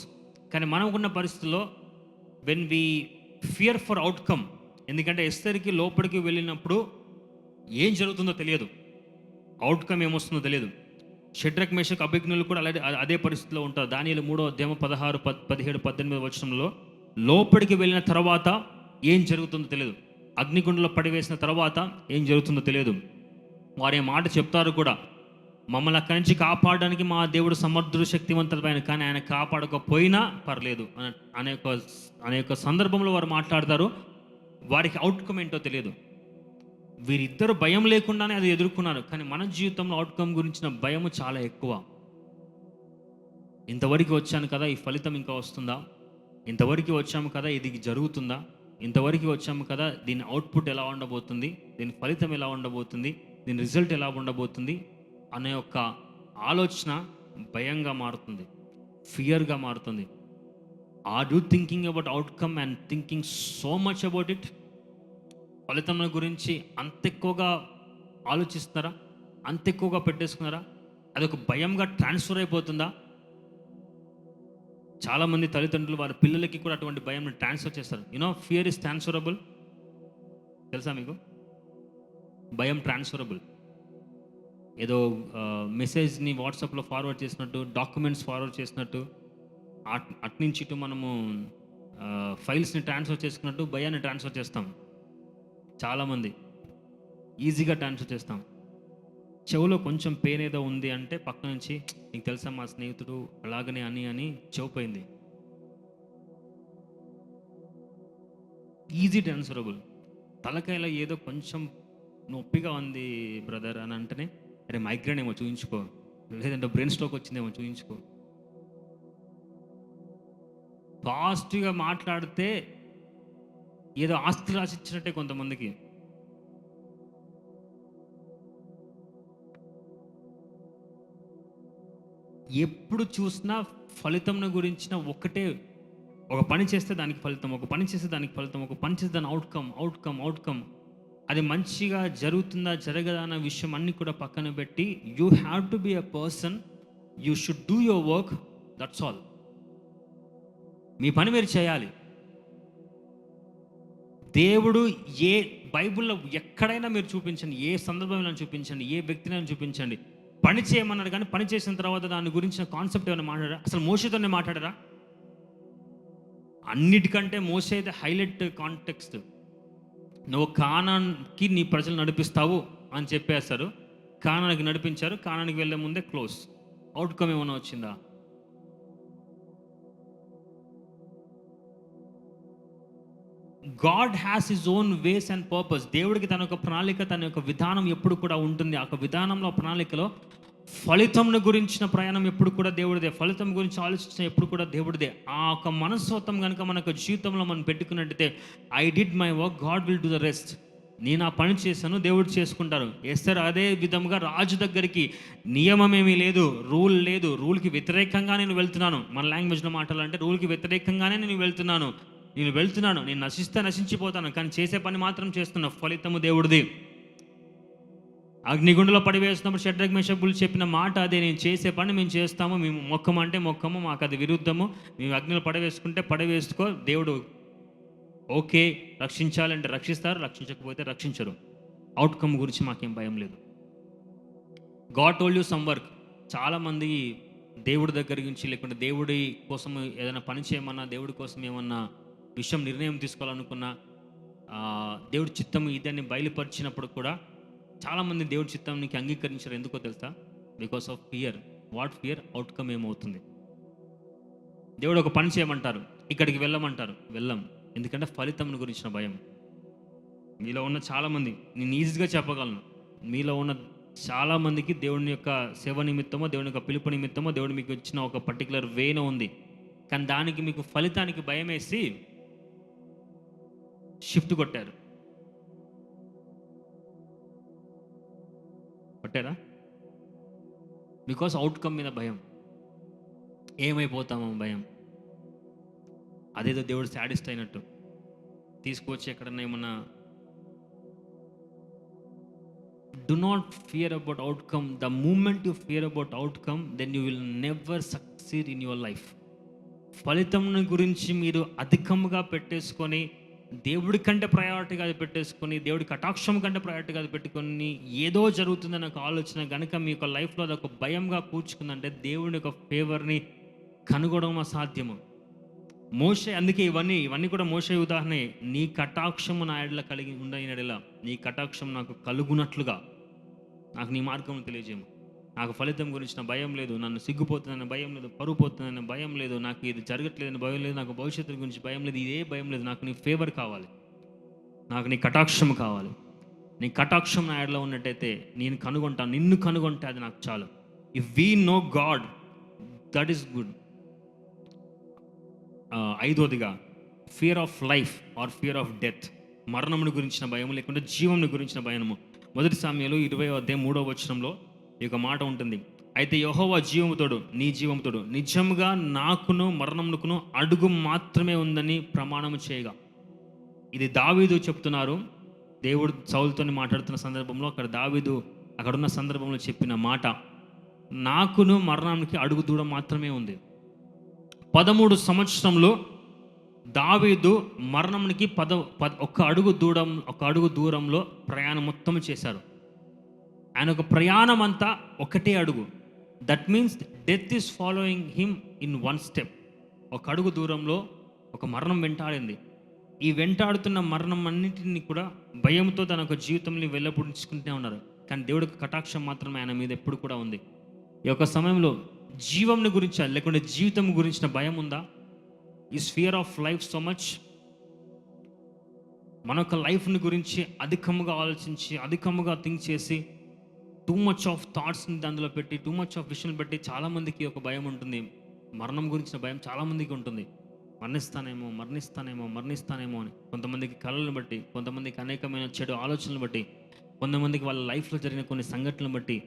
కానీ మనకున్న పరిస్థితుల్లో when we fear for outcome, ఎందుకంటే ఎస్తేర్కి లోపలికి వెళ్ళినప్పుడు ఏం జరుగుతుందో తెలియదు, అవుట్కమ్ ఏమొస్తుందో తెలియదు. షడ్రక్ మేషక్ అబేద్నెగోలు కూడా అలాగే అదే పరిస్థితిలో ఉంటారు. దానియేలు 3వ అధ్యాయం 16, 17, 18 వచనంలో లోపలికి వెళ్ళిన తర్వాత ఏం జరుగుతుందో తెలియదు, అగ్నిగుండంలో పడివేసిన తర్వాత ఏం జరుగుతుందో తెలియదు. వారి మాట చెప్తారు కూడా, మమ్మల్ని అక్కడి నుంచి కాపాడడానికి మా దేవుడు సమర్థుడు, శక్తివంతుడైన, కానీ ఆయన కాపాడకపోయినా పర్లేదు అనేక సందర్భంలో వారు మాట్లాడతారు. వారికి అవుట్కమ్ ఏంటో తెలియదు. వీరిద్దరు భయం లేకుండానే అది ఎదుర్కొన్నారు. కానీ మన జీవితంలో అవుట్కమ్ గురించిన భయము చాలా ఎక్కువ. ఇంతవరకు వచ్చాను కదా, ఈ ఫలితం ఇంకా వస్తుందా? ఇంతవరకు వచ్చాము కదా, ఇది జరుగుతుందా? ఇంతవరకు వచ్చాము కదా, దీని అవుట్పుట్ ఎలా ఉండబోతుంది, దీని ఫలితం ఎలా ఉండబోతుంది, దీని రిజల్ట్ ఎలా ఉండబోతుంది అనే ఒక ఆలోచన భయంగా మారుతుంది, ఫియర్గా మారుతుంది. Are you thinking about outcome and thinking so much about it? ఫలితం గురించి అంత ఎక్కువగా ఆలోచిస్తున్నారా? అంత ఎక్కువగా పెట్టేసుకున్నారా? అదొక భయంగా ట్రాన్స్ఫర్ అయిపోతుందా? చాలామంది తల్లిదండ్రులు వారి పిల్లలకి కూడా అటువంటి భయం ట్రాన్స్ఫర్ చేస్తారు. Fear is transferable. తెలుసా మీకు? భయం ట్రాన్స్ఫరబుల్. ఏదో మెసేజ్ని వాట్సాప్లో ఫార్వర్డ్ చేసినట్టు, డాక్యుమెంట్స్ ఫార్వర్డ్ చేసినట్టు, అట్నుంచి ఇటు మనము ఫైల్స్ని ట్రాన్స్ఫర్ చేసుకున్నట్టు భయాన్ని ట్రాన్స్ఫర్ చేస్తాం. చాలామంది ఈజీగా ట్రాన్స్ఫర్ చేస్తాం. చెవులో కొంచెం పెయిన్ ఏదో ఉంది అంటే పక్క నుంచి, నీకు తెలుసా మా స్నేహితుడు అలాగనే అని చెవిపోయింది. Easy transferable. తలకాయలో ఏదో కొంచెం నొప్పిగా ఉంది బ్రదర్ అని అంటేనే, అరే మైగ్రేన్ ఏమో చూయించుకో, లేదంటే బ్రెయిన్ స్ట్రోక్ వచ్చిందేమో చూయించుకో. పాజిటివ్గా మాట్లాడితే ఏదో ఆస్తి రాసిచ్చినట్టే కొంతమందికి. ఎప్పుడు చూసినా ఫలితం గురించిన ఒకటే, ఒక పని చేస్తే దానికి ఫలితం, ఒక పని చేస్తే దానికి ఫలితం, ఒక పని చేస్తే దాని అవుట్కమ్. అది మంచిగా జరుగుతుందా జరగదా అన్న విషయం అన్నీ కూడా పక్కన పెట్టి, you have to be a person, you should do your work, that's all. మీ పని మీరు చేయాలి. దేవుడు బైబిల్లో ఎక్కడైనా మీరు చూపించండి, ఏ సందర్భంలో చూపించండి, ఏ వ్యక్తినైనా చూపించండి, పని చేయమన్నాడు. కానీ పని చేసిన తర్వాత దాని గురించిన కాన్సెప్ట్ ఏమైనా మాట్లాడారా? అసలు మోషేతోనే మాట్లాడారా? అన్నిటికంటే మోషే అయితే హైలైట్ కాంటెక్స్ట్. నువ్వు కానాన్కి నీ ప్రజలు నడిపిస్తావు అని చెప్పేస్తారు. కానానికి నడిపించారు. కానానికి వెళ్ళే ముందే క్లోజ్. అవుట్కమ్ ఏమైనా వచ్చిందా? God has his own ways and purpose. దేవుడికి తన యొక్క ప్రణాళిక, తన యొక్క విధానం ఎప్పుడు కూడా ఉంటుంది. ఆ విధానంలో, ప్రణాళికలో ఫలితం గురించిన ప్రయాణం ఎప్పుడు కూడా దేవుడిదే. ఫలితం గురించి ఆలోచించిన ఎప్పుడు కూడా దేవుడిదే. ఆ ఒక మనస్తత్వం కనుక మనకు జీవితంలో మనం పెట్టుకున్నట్టయితే, I did my work, God will do the rest. నేను ఆ పని చేశాను, దేవుడు చేసుకుంటారు. ఎస్తేర్ అదే విధంగా రాజు దగ్గరికి నియమం ఏమీ లేదు, రూల్ లేదు, రూల్కి వ్యతిరేకంగా నేను వెళ్తున్నాను. మన లాంగ్వేజ్లో మాట్లాడాలంటే రూల్కి వ్యతిరేకంగానే నేను వెళ్తున్నాను, నేను నశిస్తే నశించిపోతాను, కానీ చేసే పని మాత్రం చేస్తున్నా. ఫలితము దేవుడిది. అగ్నిగుండలో పడివేస్తున్నప్పుడు షడ్రక్ మేషకులు చెప్పిన మాట అదే, నేను చేసే పని మేము చేస్తాము, మేము మొక్కమంటే మొక్కము, మాకు అది విరుద్ధము, మేము అగ్నిలో పడవేసుకుంటే పడవేసుకో. దేవుడు ఓకే, రక్షించాలంటే రక్షిస్తారు, రక్షించకపోతే రక్షించరు. అవుట్కమ్ గురించి మాకేం భయం లేదు. God told you some work. చాలామంది దేవుడి దగ్గర నుంచి, లేకుంటే దేవుడి కోసం ఏదైనా పని చేయమన్నా, దేవుడి కోసం ఏమన్నా విషయం నిర్ణయం తీసుకోవాలనుకున్నా, దేవుడి చిత్తం ఇదని బయలుపరిచినప్పుడు కూడా చాలామంది దేవుడి చిత్తానికి అంగీకరించారు. ఎందుకో తెలుసా? Because of fear. What fear? Outcome ఏమవుతుంది. దేవుడు ఒక పని చేయమంటారు, ఇక్కడికి వెళ్ళమంటారు, వెళ్ళం. ఎందుకంటే ఫలితం గురించిన భయం. మీలో ఉన్న చాలామంది, నేను ఈజీగా చెప్పగలను, మీలో ఉన్న చాలామందికి దేవుని యొక్క సేవ నిమిత్తమో, దేవుని యొక్క పిలుపు నిమిత్తమో దేవుడు మీకు ఇచ్చిన ఒక పర్టికులర్ వేనో ఉంది. కానీ దానికి మీకు ఫలితానికి భయం వేసి షిఫ్ట్ కొట్టారా? బికాస్ అవుట్కమ్ మీద భయం. ఏమైపోతామో భయం. అదేదో దేవుడు సాడిస్ట్ అయినట్టు తీసుకొచ్చి ఎక్కడన్నా ఏమన్నా do not fear about outcome. The moment you fear about outcome, then you will never succeed in your life. ఫలితం గురించి మీరు అధికంగా పెట్టేసుకొని, దేవుడి కంటే ప్రయారిటీగా అది పెట్టేసుకొని, దేవుడి కటాక్షం కంటే ప్రయారిటీగా అది పెట్టుకొని, ఏదో జరుగుతుందని ఒక ఆలోచన కనుక మీ యొక్క లైఫ్లో అది ఒక భయంగా కూర్చుకుందంటే దేవుడి యొక్క ఫేవర్ని కనుగొనడం అసాధ్యము. మోషే, అందుకే ఇవన్నీ కూడా మోషే ఉదాహరణే. నీ కటాక్షము నా ఎడల కలిగి ఉండని ఎడల, నీ కటాక్షం నాకు కలుగునట్లుగా నాకు నీ మార్గం తెలియజేయము. నాకు ఫలితం గురించిన భయం లేదు, నన్ను సిగ్గుపోతుందనే భయం లేదు, పరువు పోతుందనే భయం లేదు, నాకు ఇది జరగట్లేదని భయం లేదు, నాకు భవిష్యత్తు గురించి భయం లేదు, ఇదే భయం లేదు. నాకు నీ ఫేవర్ కావాలి, నాకు నీ కటాక్షం కావాలి. నీ కటాక్షం నా ఎడలో ఉన్నట్టయితే నేను కనుగొంటాను, నిన్ను కనుగొంటే అది నాకు చాలు. If we know God, that is good. ఐదోదిగా fear of life or fear of death. మరణమును గురించిన భయము లేకుంటే జీవమును గురించిన భయము. 1 సామ్యుయేలు 20:3 ఈ యొక్క మాట ఉంటుంది. అయితే యెహోవా జీవముతోడు, నీ జీవముతోడు నిజంగా నాకును మరణమునకును అడుగు మాత్రమే ఉందని ప్రమాణము చేయగా. ఇది దావీదు చెప్తున్నారు. దేవుడు సౌలుతో మాట్లాడుతున్న సందర్భంలో దావీదు అక్కడున్న సందర్భంలో చెప్పిన మాట, నాకును మరణానికి అడుగు దూరం మాత్రమే ఉంది. 13 సంవత్సరంలో దావీదు మరణంకి ఒక అడుగు దూరంలో ప్రయాణం మొత్తం చేశారు. ఆయన ఒక ప్రయాణం అంతా ఒకటే అడుగు. That means death is following him in 1 step. ఒక అడుగు దూరంలో ఒక మరణం వెంటాడింది. ఈ వెంటాడుతున్న మరణం అన్నింటినీ కూడా భయంతో తన ఒక జీవితంలో వెళ్ళబుడించుకుంటూనే ఉన్నారు. కానీ దేవుడికి కటాక్షం మాత్రమే ఆయన మీద ఎప్పుడు కూడా ఉంది. ఈ యొక్క సమయంలో జీవంని గురించి లేకుంటే జీవితం గురించిన భయం ఉందా? Is fear of life so much? మన యొక్క లైఫ్ని గురించి అధికంగా ఆలోచించి, అధికంగా థింక్ చేసి, టూ మచ్ ఆఫ్ థాట్స్ని అందులో పెట్టి, టూ మచ్ ఆఫ్ విషయాలు పెట్టి చాలామందికి ఒక భయం ఉంటుంది. మరణం గురించిన భయం చాలామందికి ఉంటుంది. మరణిస్తానేమో అని. కొంతమందికి కళలను బట్టి, కొంతమందికి అనేకమైన చెడు ఆలోచనలు బట్టి, కొంతమందికి వాళ్ళ లైఫ్లో జరిగిన కొన్ని సంఘటనలు బట్టి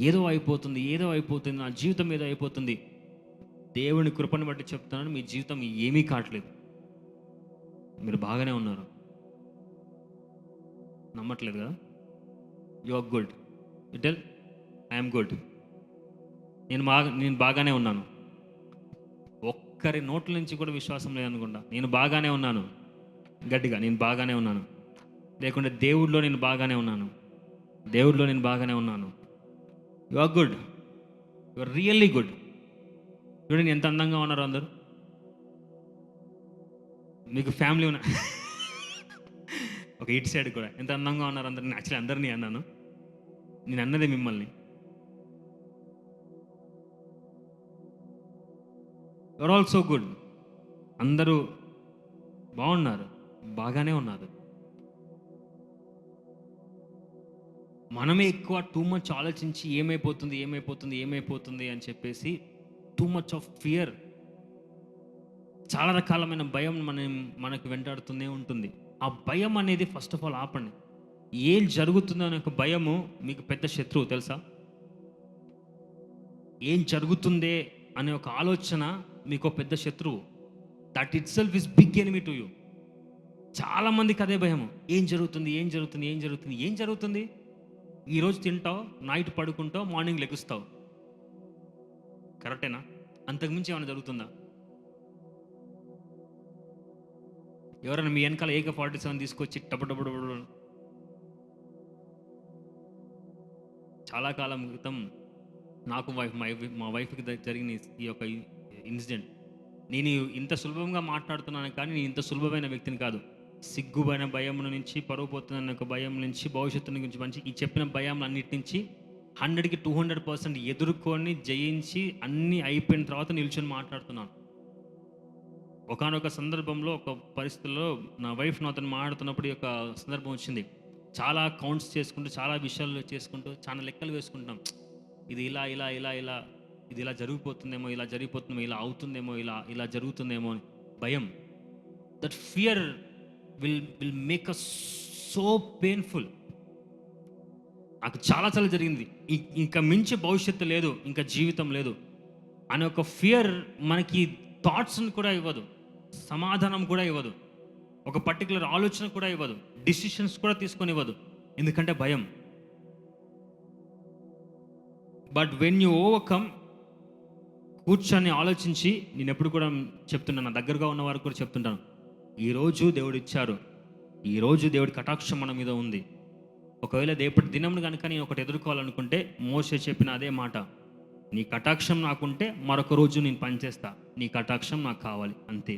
ఏదో అయిపోతుంది, నా జీవితం ఏదో అయిపోతుంది. దేవుని కృపను బట్టి చెప్తున్నాను, మీ జీవితం ఏమీ కావట్లేదు, మీరు బాగానే ఉన్నారు. నమ్మట్లేదు కదా? You are good. You tell I'm good. నేను బాగానే ఉన్నాను. ఒక్కరి నోట్ల నుంచి కూడా విశ్వాసం లేదనుకుంటా. నేను బాగానే ఉన్నాను, గట్టిగా నేను బాగానే ఉన్నాను. లేకుంటే దేవుడిలో నేను బాగానే ఉన్నాను. You are good. You are really good. చూడండి ఎంత అందంగా ఉన్నారు అందరూ. మీకు ఫ్యామిలీ ఉన్నా ఒక ఇటు సైడ్ కూడా ఎంత అందంగా ఉన్నారు అందరు. యాక్చువల్లీ అందరినీ అన్నాను, నేను అన్నదే మిమ్మల్ని. You are also good. అందరూ బాగున్నారు, బాగానే ఉన్నారు. మనమే ఎక్కువ టూ మచ్ ఆలోచించి ఏమైపోతుంది అని చెప్పేసి టూ మచ్ ఆఫ్ ఫియర్, చాలా రకాలమైన భయం మనకు వెంటాడుతూనే ఉంటుంది. ఆ భయం అనేది ఫస్ట్ ఆఫ్ ఆల్ ఆపండి. ఏం జరుగుతుందో అనే ఒక భయము మీకు పెద్ద శత్రువు తెలుసా? ఏం జరుగుతుందే అనే ఒక ఆలోచన మీకు పెద్ద శత్రువు. That itself is big enemy to you. చాలామందికి అదే భయము. ఏం జరుగుతుంది? ఈరోజు తింటావు, నైట్ పడుకుంటావు, మార్నింగ్ లెగుస్తావు. కరెక్టేనా? అంతకుమించి ఏమైనా జరుగుతుందా? ఎవరైనా మీ వెనకాల AK-47 తీసుకొచ్చి టపటపడు. చాలా కాలం క్రితం నాకు మా వైఫ్కి జరిగిన ఈ యొక్క ఇన్సిడెంట్. నేను ఇంత సులభంగా మాట్లాడుతున్నాను కానీ నేను ఇంత సులభమైన వ్యక్తిని కాదు. సిగ్గుపైన భయం నుంచి, పరువు పోతున్న ఒక భయం నుంచి, భవిష్యత్తు గురించి మంచి ఈ చెప్పిన భయం అన్నిటి నుంచి 100కి 200% ఎదుర్కొని జయించి అన్నీ అయిపోయిన తర్వాత నిల్చొని మాట్లాడుతున్నాను. ఒకానొక సందర్భంలో, ఒక పరిస్థితుల్లో నా వైఫ్ నాతో మాట్లాడుతున్నప్పుడు ఈ యొక్క సందర్భం వచ్చింది. చాలా కౌంట్స్ చేసుకుంటూ, చాలా విషయాలు చేసుకుంటూ, చాలా లెక్కలు వేసుకుంటాం. ఇది ఇలా ఇది ఇలా జరిగిపోతుందేమో, ఇలా అవుతుందేమో, ఇలా జరుగుతుందేమో అని భయం. That fear will make us so painful. నాకు చాలా జరిగింది. ఇంకా మించి భవిష్యత్తు లేదు, ఇంకా జీవితం లేదు అనే ఒక ఫియర్ మనకి థాట్స్ని కూడా ఇవ్వదు, సమాధానం కూడా ఇవ్వదు, ఒక పర్టికులర్ ఆలోచన కూడా ఇవ్వదు, డిసిషన్స్ కూడా తీసుకొని ఇవ్వదు. ఎందుకంటే భయం. బట్ వెన్ యూ ఓవర్కమ్, కూర్చొని ఆలోచించి, నేను ఎప్పుడు కూడా చెప్తున్నాను, నా దగ్గరగా ఉన్న వారికి కూడా చెప్తుంటాను, ఈరోజు దేవుడు ఇచ్చారు, ఈరోజు దేవుడి కటాక్షం మన మీద ఉంది. ఒకవేళ రేపటి దినం కనుక నేను ఒకటి ఎదుర్కోవాలనుకుంటే మోషే చెప్పిన అదే మాట, నీ కటాక్షం నాకుంటే మరొక రోజు నేను పనిచేస్తా, నీ కటాక్షం నాకు కావాలి అంతే.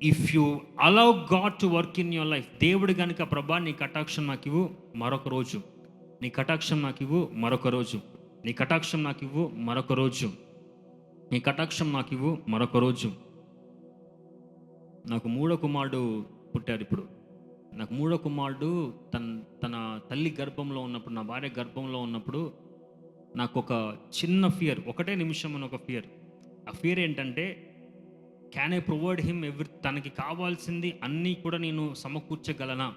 If you allow God to work in your life, దేవుడు కనుక ప్రభా నీ కటాక్షం నాకు ఇవ్వు మరొక రోజు, నీ కటాక్షం నాకు ఇవ్వు మరొక రోజు, నీ కటాక్షం నాకు ఇవ్వు మరొక రోజు, నీ కటాక్షం నాకు ఇవ్వు మరొక రోజు. నాకు మూడో కుమారుడు పుట్టారు. ఇప్పుడు నాకు మూడో కుమారుడు తన తల్లి గర్భంలో ఉన్నప్పుడు, నా భార్య గర్భంలో ఉన్నప్పుడు నాకు ఒక చిన్న ఫియర్, ఒకటే నిమిషం అని ఒక ఫియర్. ఆ ఫియర్ ఏంటంటే, క్యాన్ ఐ ప్రొవైడ్ హిమ్ తనకి కావాల్సింది అన్నీ కూడా నేను సమకూర్చగలనా?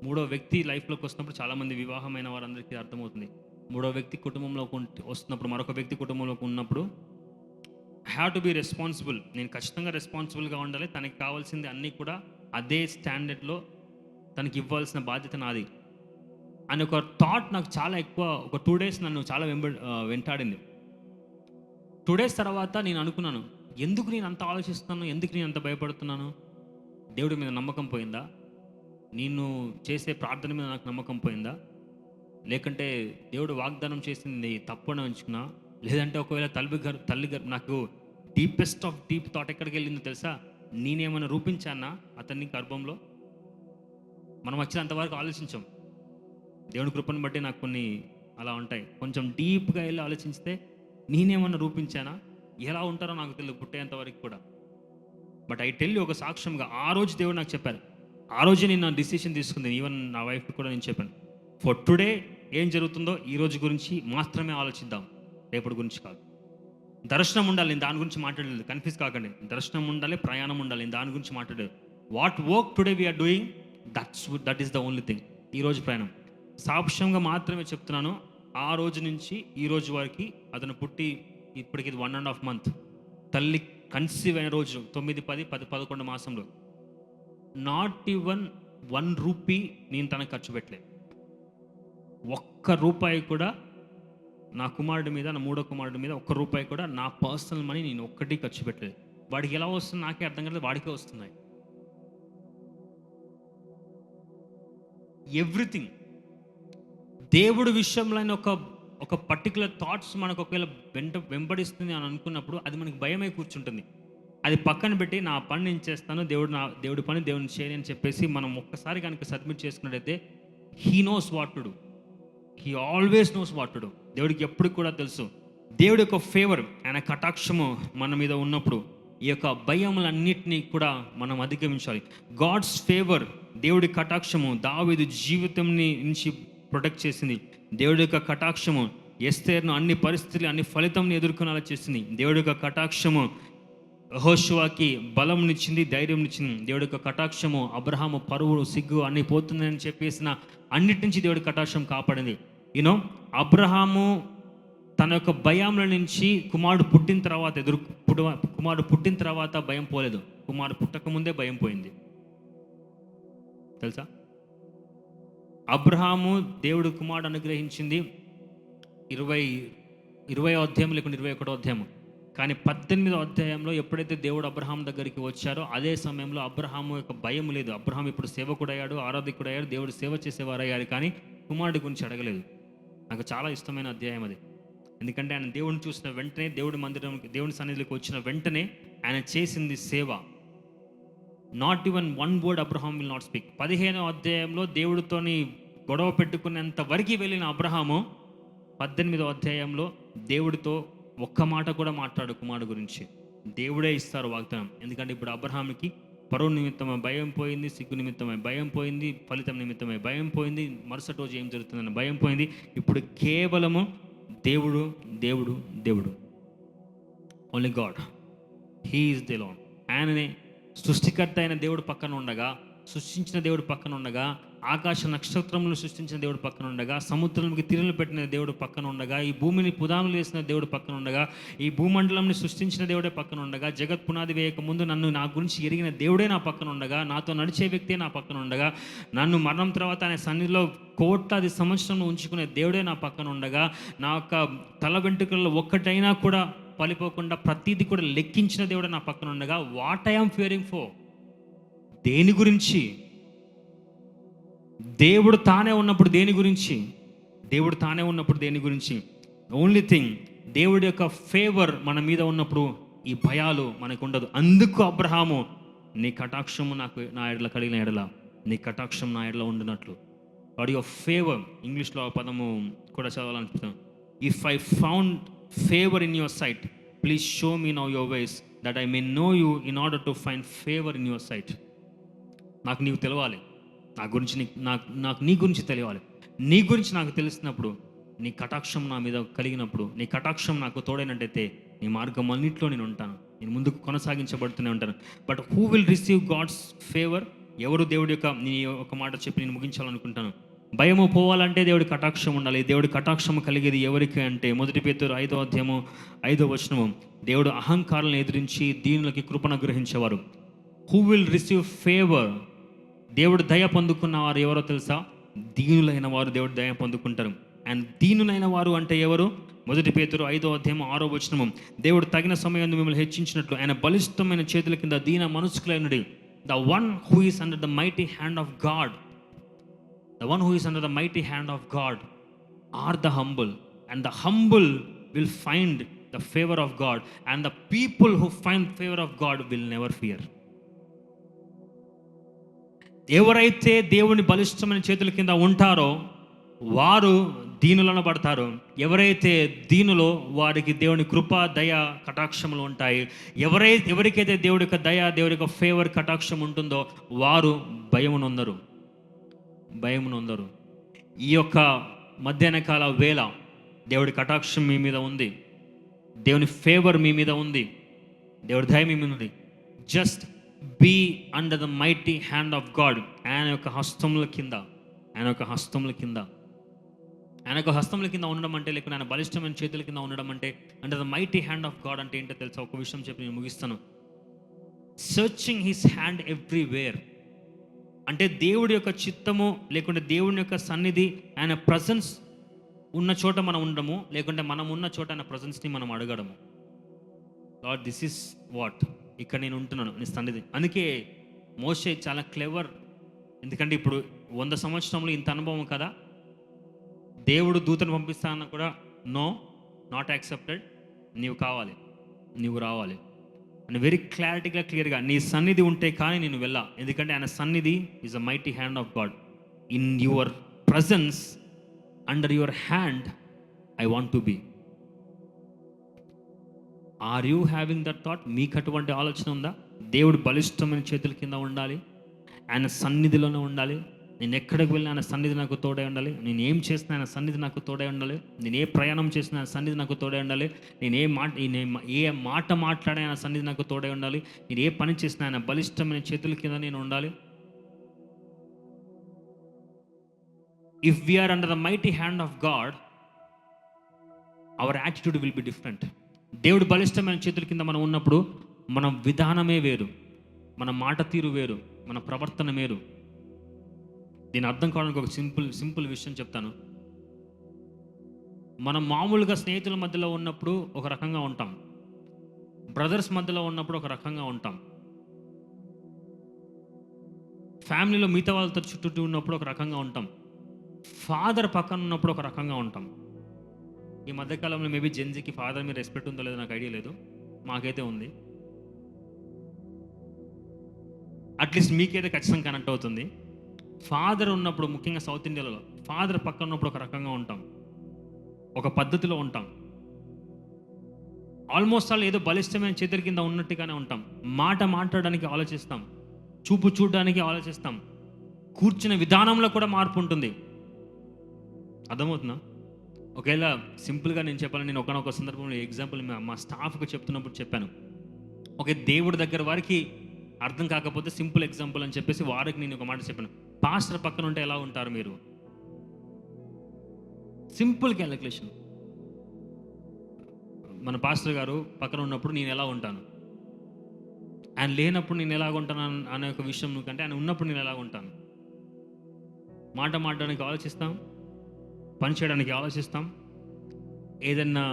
మూడో వ్యక్తి లైఫ్లోకి వస్తున్నప్పుడు, చాలామంది వివాహమైన వారందరికీ అర్థమవుతుంది, మూడో వ్యక్తి కుటుంబంలోకి వస్తున్నప్పుడు, మరొక వ్యక్తి కుటుంబంలోకి ఉన్నప్పుడు I have to be responsible. నేను ఖచ్చితంగా రెస్పాన్సిబుల్గా ఉండాలి. తనకి కావాల్సింది అన్నీ కూడా అదే స్టాండర్డ్లో తనకి ఇవ్వాల్సిన బాధ్యత నాది అని ఒక థాట్ నాకు చాలా ఎక్కువ, ఒక 2 days నన్ను చాలా వెంటాడింది. 2 days తర్వాత నేను అనుకున్నాను, ఎందుకు నేను అంత ఆలోచిస్తున్నాను, ఎందుకు నేను అంత భయపడుతున్నాను? దేవుడి మీద నమ్మకం పోయిందా? నేను చేసే ప్రార్థన మీద నాకు నమ్మకం పోయిందా? లేకంటే దేవుడు వాగ్దానం చేసింది తప్పని ఉంచుకున్నా? లేదంటే ఒకవేళ తల్లి నాకు డీపెస్ట్ ఆఫ్ డీప్ థాట్ ఎక్కడికి వెళ్ళిందో తెలుసా? నేనేమైనా రూపించానా అతన్ని గర్భంలో? మనం వచ్చినంతవరకు ఆలోచించాం. దేవుని కృపను బట్టి నాకు కొన్ని అలా ఉంటాయి. కొంచెం డీప్గా వెళ్ళి ఆలోచిస్తే, నేనేమన్నా రూపించానా? ఎలా ఉంటారో నాకు తెలియదు పుట్టేంత వరకు కూడా. బట్ ఐ టెల్ యూ, ఒక సాక్ష్యంగా ఆ రోజు దేవుడు నాకు చెప్పారు. ఆ రోజే నేను నా డిసిషన్ తీసుకుంది. ఈవెన్ నా వైఫ్ కూడా నేను చెప్పాను, ఫర్ టుడే ఏం జరుగుతుందో ఈ రోజు గురించి మాత్రమే ఆలోచిద్దాం, రేపటి గురించి కాదు. దర్శనం ఉండాలి, నేను దాని గురించి మాట్లాడలేదు, కన్ఫ్యూజ్ కాకండి. దర్శనం ఉండాలి, ప్రయాణం ఉండాలి, నేను దాని గురించి మాట్లాడలేదు. What work today we are doing, that is the only thing. ఈరోజు ప్రయాణం సాక్ష్యంగా మాత్రమే చెప్తున్నాను. ఆ రోజు నుంచి ఈ రోజు వరకు అతను పుట్టి ఇప్పటికి 1.5 month, తల్లి కన్సీవ్ అయిన రోజు 9, 10, 11 మాసంలో నాట్ ఈవెన్ 1 రూపీ నేను తనకు ఖర్చు పెట్టలేదు. 1 రూపాయి కూడా నా కుమారుడి మీద, నా మూడో కుమారుడి మీద 1 రూపాయి కూడా నా పర్సనల్ మనీ నేను ఒక్కటి ఖర్చు పెట్టలేదు. వాడికి ఎలా వస్తుంది నాకే అర్థం కాలేదు, వాడికే వస్తున్నాయి. ఎవ్రీథింగ్ దేవుడి విషయంలో ఒక పర్టికులర్ థాట్స్ మనకు ఒకవేళ వెంబడిస్తుంది అని అనుకున్నప్పుడు, అది మనకి భయమై కూర్చుంటుంది. అది పక్కన పెట్టి నా పని నేను చేస్తాను, దేవుడి పని దేవుడిని చేయని అని చెప్పేసి మనం ఒక్కసారి కనుక సబ్మిట్ చేసుకున్నట్టయితే, he knows what to do, he always knows what to do. దేవుడికి ఎప్పుడు కూడా తెలుసు. దేవుడి యొక్క ఫేవర్, ఆయన కటాక్షము మన మీద ఉన్నప్పుడు ఈ యొక్క భయములన్నిటినీ కూడా మనం అధిగమించాలి. గాడ్స్ ఫేవర్, దేవుడి కటాక్షము దావీదు జీవితంని నుంచి ప్రొటెక్ట్ చేసింది. దేవుడి యొక్క కటాక్షము ఎస్తేర్ను అన్ని పరిస్థితులు, అన్ని ఫలితంని ఎదుర్కొనేలా చేసింది. దేవుడి యొక్క కటాక్షము యెహోషువకి బలంనిచ్చింది, ధైర్యంనిచ్చింది. దేవుడి యొక్క కటాక్షము అబ్రహాము పరువు, సిగ్గు అన్ని పోతుందని చెప్పేసిన అన్నిటి నుంచి దేవుడి కటాక్షం కాపాడింది. యూనో, అబ్రహాము తన యొక్క భయంల నుంచి కుమారుడు పుట్టిన తర్వాత భయం పోలేదు. కుమారుడు పుట్టకముందే భయం పోయింది తెలుసా? అబ్రహాము దేవుడు కుమారుడు అనుగ్రహించింది 20వ అధ్యాయం లేకుండా 21వ అధ్యాయం. కానీ 18వ అధ్యాయంలో ఎప్పుడైతే దేవుడు అబ్రహాం దగ్గరికి వచ్చారో అదే సమయంలో అబ్రహాము యొక్క భయం లేదు. అబ్రహాం ఇప్పుడు సేవకుడయ్యాడు, ఆరాధకుడయ్యాడు, దేవుడు సేవ చేసేవారయ్యారు, కానీ కుమారుడి గురించి అడగలేదు. నాకు చాలా ఇష్టమైన అధ్యాయం అది. ఎందుకంటే ఆయన దేవుడిని చూసిన వెంటనే, దేవుని సన్నిధిలోకి వచ్చిన వెంటనే ఆయన చేసింది సేవ. Not even 1 word Abraham will not speak. 15వ అధ్యాయంలో దేవుడితోని గొడవ పెట్టుకునేంత వరకు వెళ్ళిన అబ్రహాము 18వ అధ్యాయంలో దేవుడితో ఒక్క మాట కూడా మాట్లాడు కుమారుడు గురించి. దేవుడే ఇస్తారు వాగ్దానం. ఎందుకంటే ఇప్పుడు అబ్రహాంకి పరువు నిమిత్తమై భయం పోయింది, సిగ్గు నిమిత్తమై భయం పోయింది, ఫలితం నిమిత్తమై భయం పోయింది, మరుసటి రోజు ఏం జరుగుతుందని భయం పోయింది. ఇప్పుడు కేవలము దేవుడు దేవుడు దేవుడు, only God, he is the lord. ఆయననే సృష్టికర్త అయిన దేవుడు పక్కన ఉండగా, సృష్టించిన దేవుడు పక్కన ఉండగా, ఆకాశ నక్షత్రములను సృష్టించిన దేవుడు పక్కన ఉండగా, సముద్రంకి తీరులు పెట్టిన దేవుడు పక్కన ఉండగా, ఈ భూమిని పుదాములు వేసిన దేవుడు పక్కన ఉండగా, ఈ భూమండలంని సృష్టించిన దేవుడే పక్కన ఉండగా, జగత్ పునాది వేయక ముందు నన్ను నా గురించి ఎరిగిన దేవుడే నా పక్కన ఉండగా, నాతో నడిచే వ్యక్తే నా పక్కన ఉండగా, నన్ను మరణం తర్వాత ఆయన సన్నిధిలో కోట్లాది సంవత్సరంలో ఉంచుకునే దేవుడే నా పక్కన ఉండగా, నా యొక్క తల వెంట్రుకల్లో ఒక్కటైనా కూడా పలిపోకుండా ప్రతిదీ కూడా లెక్కించిన దేవుడే నా పక్కన ఉండగా, what I am fearing for? దేని గురించి? దేవుడు తానే ఉన్నప్పుడు దేని గురించి? దేవుడు తానే ఉన్నప్పుడు దేని గురించి? ఓన్లీ థింగ్, దేవుడి యొక్క ఫేవర్ మన మీద ఉన్నప్పుడు ఈ భయాలు మనకు ఉండదు. అందుకు అబ్రహాము, నీ కటాక్షము నాకు నా ఎడల కలిగిన ఎడల, నీ కటాక్షం నా ఎడల ఉండినట్లు. వాడి యువర్ ఫేవర్, ఇంగ్లీష్లో ఆ పదము కూడా చదవాలనుకుంటున్నాను. If I found favour in your sight, please show me now your ways that I may know you in order to find favour in your sight. నాకు నీవు తెలవాలి, నా గురించి నాకు నీ గురించి తెలియాలి. నీ గురించి నాకు తెలిసినప్పుడు, నీ కటాక్షం నా మీద కలిగినప్పుడు, నీ కటాక్షం నాకు తోడైనట్టయితే నీ మార్గం అన్నింటిలో నేను ఉంటాను, నేను ముందుకు కొనసాగించబడుతూనే ఉంటాను. But who will receive God's favour? ఎవరు దేవుడి యొక్క, నీ ఒక మాట చెప్పి నేను ముగించాలనుకుంటాను. భయము పోవాలంటే దేవుడి కటాక్షం ఉండాలి. దేవుడి కటాక్షం కలిగేది ఎవరికి అంటే, 1 పేతురు 5వ అధ్యాయము 5వ వచనము, దేవుడు అహంకారాలను ఎదిరించి దీనులకి కృపను గ్రహించేవారు. Who will receive favour? దేవుడు దయ పొందుకున్న వారు ఎవరో తెలుసా? దీనులైన వారు దేవుడు దయ పొందుకుంటారు. అండ్ దీనులైన వారు అంటే ఎవరు? 1 పేతురు 5వ అధ్యాయము 6వ వచనము, దేవుడు తగిన సమయంలో మిమ్మల్ని హెచ్చించినట్లు ఆయన బలిష్టమైన చేతుల కింద దీన మనస్కులైనడి. The one who is under the mighty hand of God, the one who is under the mighty hand of God are the humble, and the humble will find the favour of God, and the people who find favour of God will never fear. ఎవరైతే దేవుని బలిష్టమైన చేతుల కింద ఉంటారో వారు దీనులను పడతారు. ఎవరైతే దీనులో వారికి దేవుని కృప, దయ, కటాక్షములు ఉంటాయి. ఎవరికైతే దేవుడి యొక్క దయ, దేవుడి యొక్క ఫేవర్, కటాక్షం ఉంటుందో వారు భయమునొందరు. ఈ యొక్క మధ్యాహ్న కాల వేళ దేవుడి కటాక్షం మీ మీద ఉంది, దేవుని ఫేవర్ మీ మీద ఉంది, దేవుడి దయ మీ మీద ఉంది. Just be under the mighty hand of God. ఆయన యొక్క హస్తముల కింద ఉండడం అంటే, లేకపోతే ఆయన బలిష్టమైన చేతుల కింద ఉండడం అంటే, under the mighty hand of God అంటే ఏంటో తెలుసా? ఒక విషయం చెప్పి నేను ముగిస్తాను. సర్చింగ్ హిస్ హ్యాండ్ ఎవ్రీవేర్ అంటే దేవుడి యొక్క చిత్తము, లేకుంటే దేవుని యొక్క సన్నిధి, ఆయన ప్రజెన్స్ ఉన్న చోట మనం ఉండడము, లేకుంటే మనం ఉన్న చోట ఆయన ప్రజెన్స్ని మనం అడగడము. లార్డ్, దిస్ ఈస్ వాట్, ఇక్కడ నేను ఉంటున్నాను నీ సన్నిధి. అందుకే మోషే చాలా క్లెవర్. ఎందుకంటే ఇప్పుడు 100 సంవత్సరంలో ఇంత అనుభవం కదా. దేవుడు దూతను పంపిస్తానన్నా కూడా నో, నాట్ యాక్సెప్టెడ్, నీవు కావాలి, నీవు రావాలి అని వెరీ క్లియర్గా నీ సన్నిధి ఉంటే కానీ నేను వెళ్ళా. ఎందుకంటే ఆయన సన్నిధి is a mighty hand of God. In your presence, under your hand I want to be. Are you having that thought? మీకు అటువంటి ఆలోచన ఉందా? దేవుడు బలిష్టమైన చేతుల కింద ఉండాలి, ఆయన సన్నిధిలోనే ఉండాలి. నేను ఎక్కడికి వెళ్ళిన ఆయన సన్నిధి నాకు తోడై ఉండాలి. నేను ఏం చేసినా ఆయన సన్నిధి నాకు తోడై ఉండాలి. నేను ఏ ప్రయాణం చేసినా ఆయన సన్నిధి నాకు తోడై ఉండాలి. నేను ఏ మాట మాట్లాడే ఆయన సన్నిధి నాకు తోడై ఉండాలి. నేను ఏ పని చేసినా ఆయన బలిష్టమైన చేతుల కింద నేను ఉండాలి. If we are under the mighty hand of God, our attitude will be different. దేవుడు బలిష్టమైన చేతుల కింద మనం ఉన్నప్పుడు మన విధానమే వేరు, మన మాట తీరు వేరు, మన ప్రవర్తన వేరు. దీని అర్థం కావడానికి ఒక సింపుల్ విషయం చెప్తాను. మనం మామూలుగా స్నేహితుల మధ్యలో ఉన్నప్పుడు ఒక రకంగా ఉంటాం, బ్రదర్స్ మధ్యలో ఉన్నప్పుడు ఒక రకంగా ఉంటాం, ఫ్యామిలీలో మిగతా వాళ్ళతో చుట్టూ ఉన్నప్పుడు ఒక రకంగా ఉంటాం, ఫాదర్ పక్కన ఉన్నప్పుడు ఒక రకంగా ఉంటాం. ఈ మధ్యకాలంలో మేబీ జెన్జీకి ఫాదర్ మీద రెస్పెక్ట్ ఉందో లేదో నాకు ఐడియా లేదు, మాకైతే ఉంది. అట్లీస్ట్ మీకైతే ఖచ్చితంగా కనెక్ట్ అవుతుంది. ఫాదర్ ఉన్నప్పుడు, ముఖ్యంగా సౌత్ ఇండియాలో ఫాదర్ పక్కన ఉన్నప్పుడు ఒక రకంగా ఉంటాం, ఒక పద్ధతిలో ఉంటాం. ఆల్మోస్ట్ ఆల్ ఏదో బలిష్టమైన చేతుల కింద ఉన్నట్టుగానే ఉంటాం. మాట మాట్లాడడానికి ఆలోచిస్తాం, చూపు చూడడానికి ఆలోచిస్తాం, కూర్చున్న విధానంలో కూడా మార్పు ఉంటుంది. అర్థమవుతుందా? ఒకవేళ సింపుల్గా నేను చెప్పాలని, నేను ఒకనొక సందర్భంలో ఎగ్జాంపుల్ మా స్టాఫ్కి చెప్తున్నప్పుడు చెప్పాను. ఒక దేవుడి దగ్గర వారికి అర్థం కాకపోతే సింపుల్ ఎగ్జాంపుల్ అని చెప్పేసి వారికి నేను ఒక మాట చెప్పాను. పాస్టర్ పక్కన ఉంటే ఎలా ఉంటారు మీరు? Simple calculation. మన పాస్టర్ గారు పక్కన ఉన్నప్పుడు నేను ఎలా ఉంటాను, ఆయన లేనప్పుడు నేను ఎలాగ ఉంటాను అనే ఒక విషయం కంటే ఆయన ఉన్నప్పుడు నేను ఎలాగ ఉంటాను. మాట మాట్లాడడానికి ఆలోచిస్తాం, పని చేయడానికి ఆలోచిస్తాం, ఏదన్నా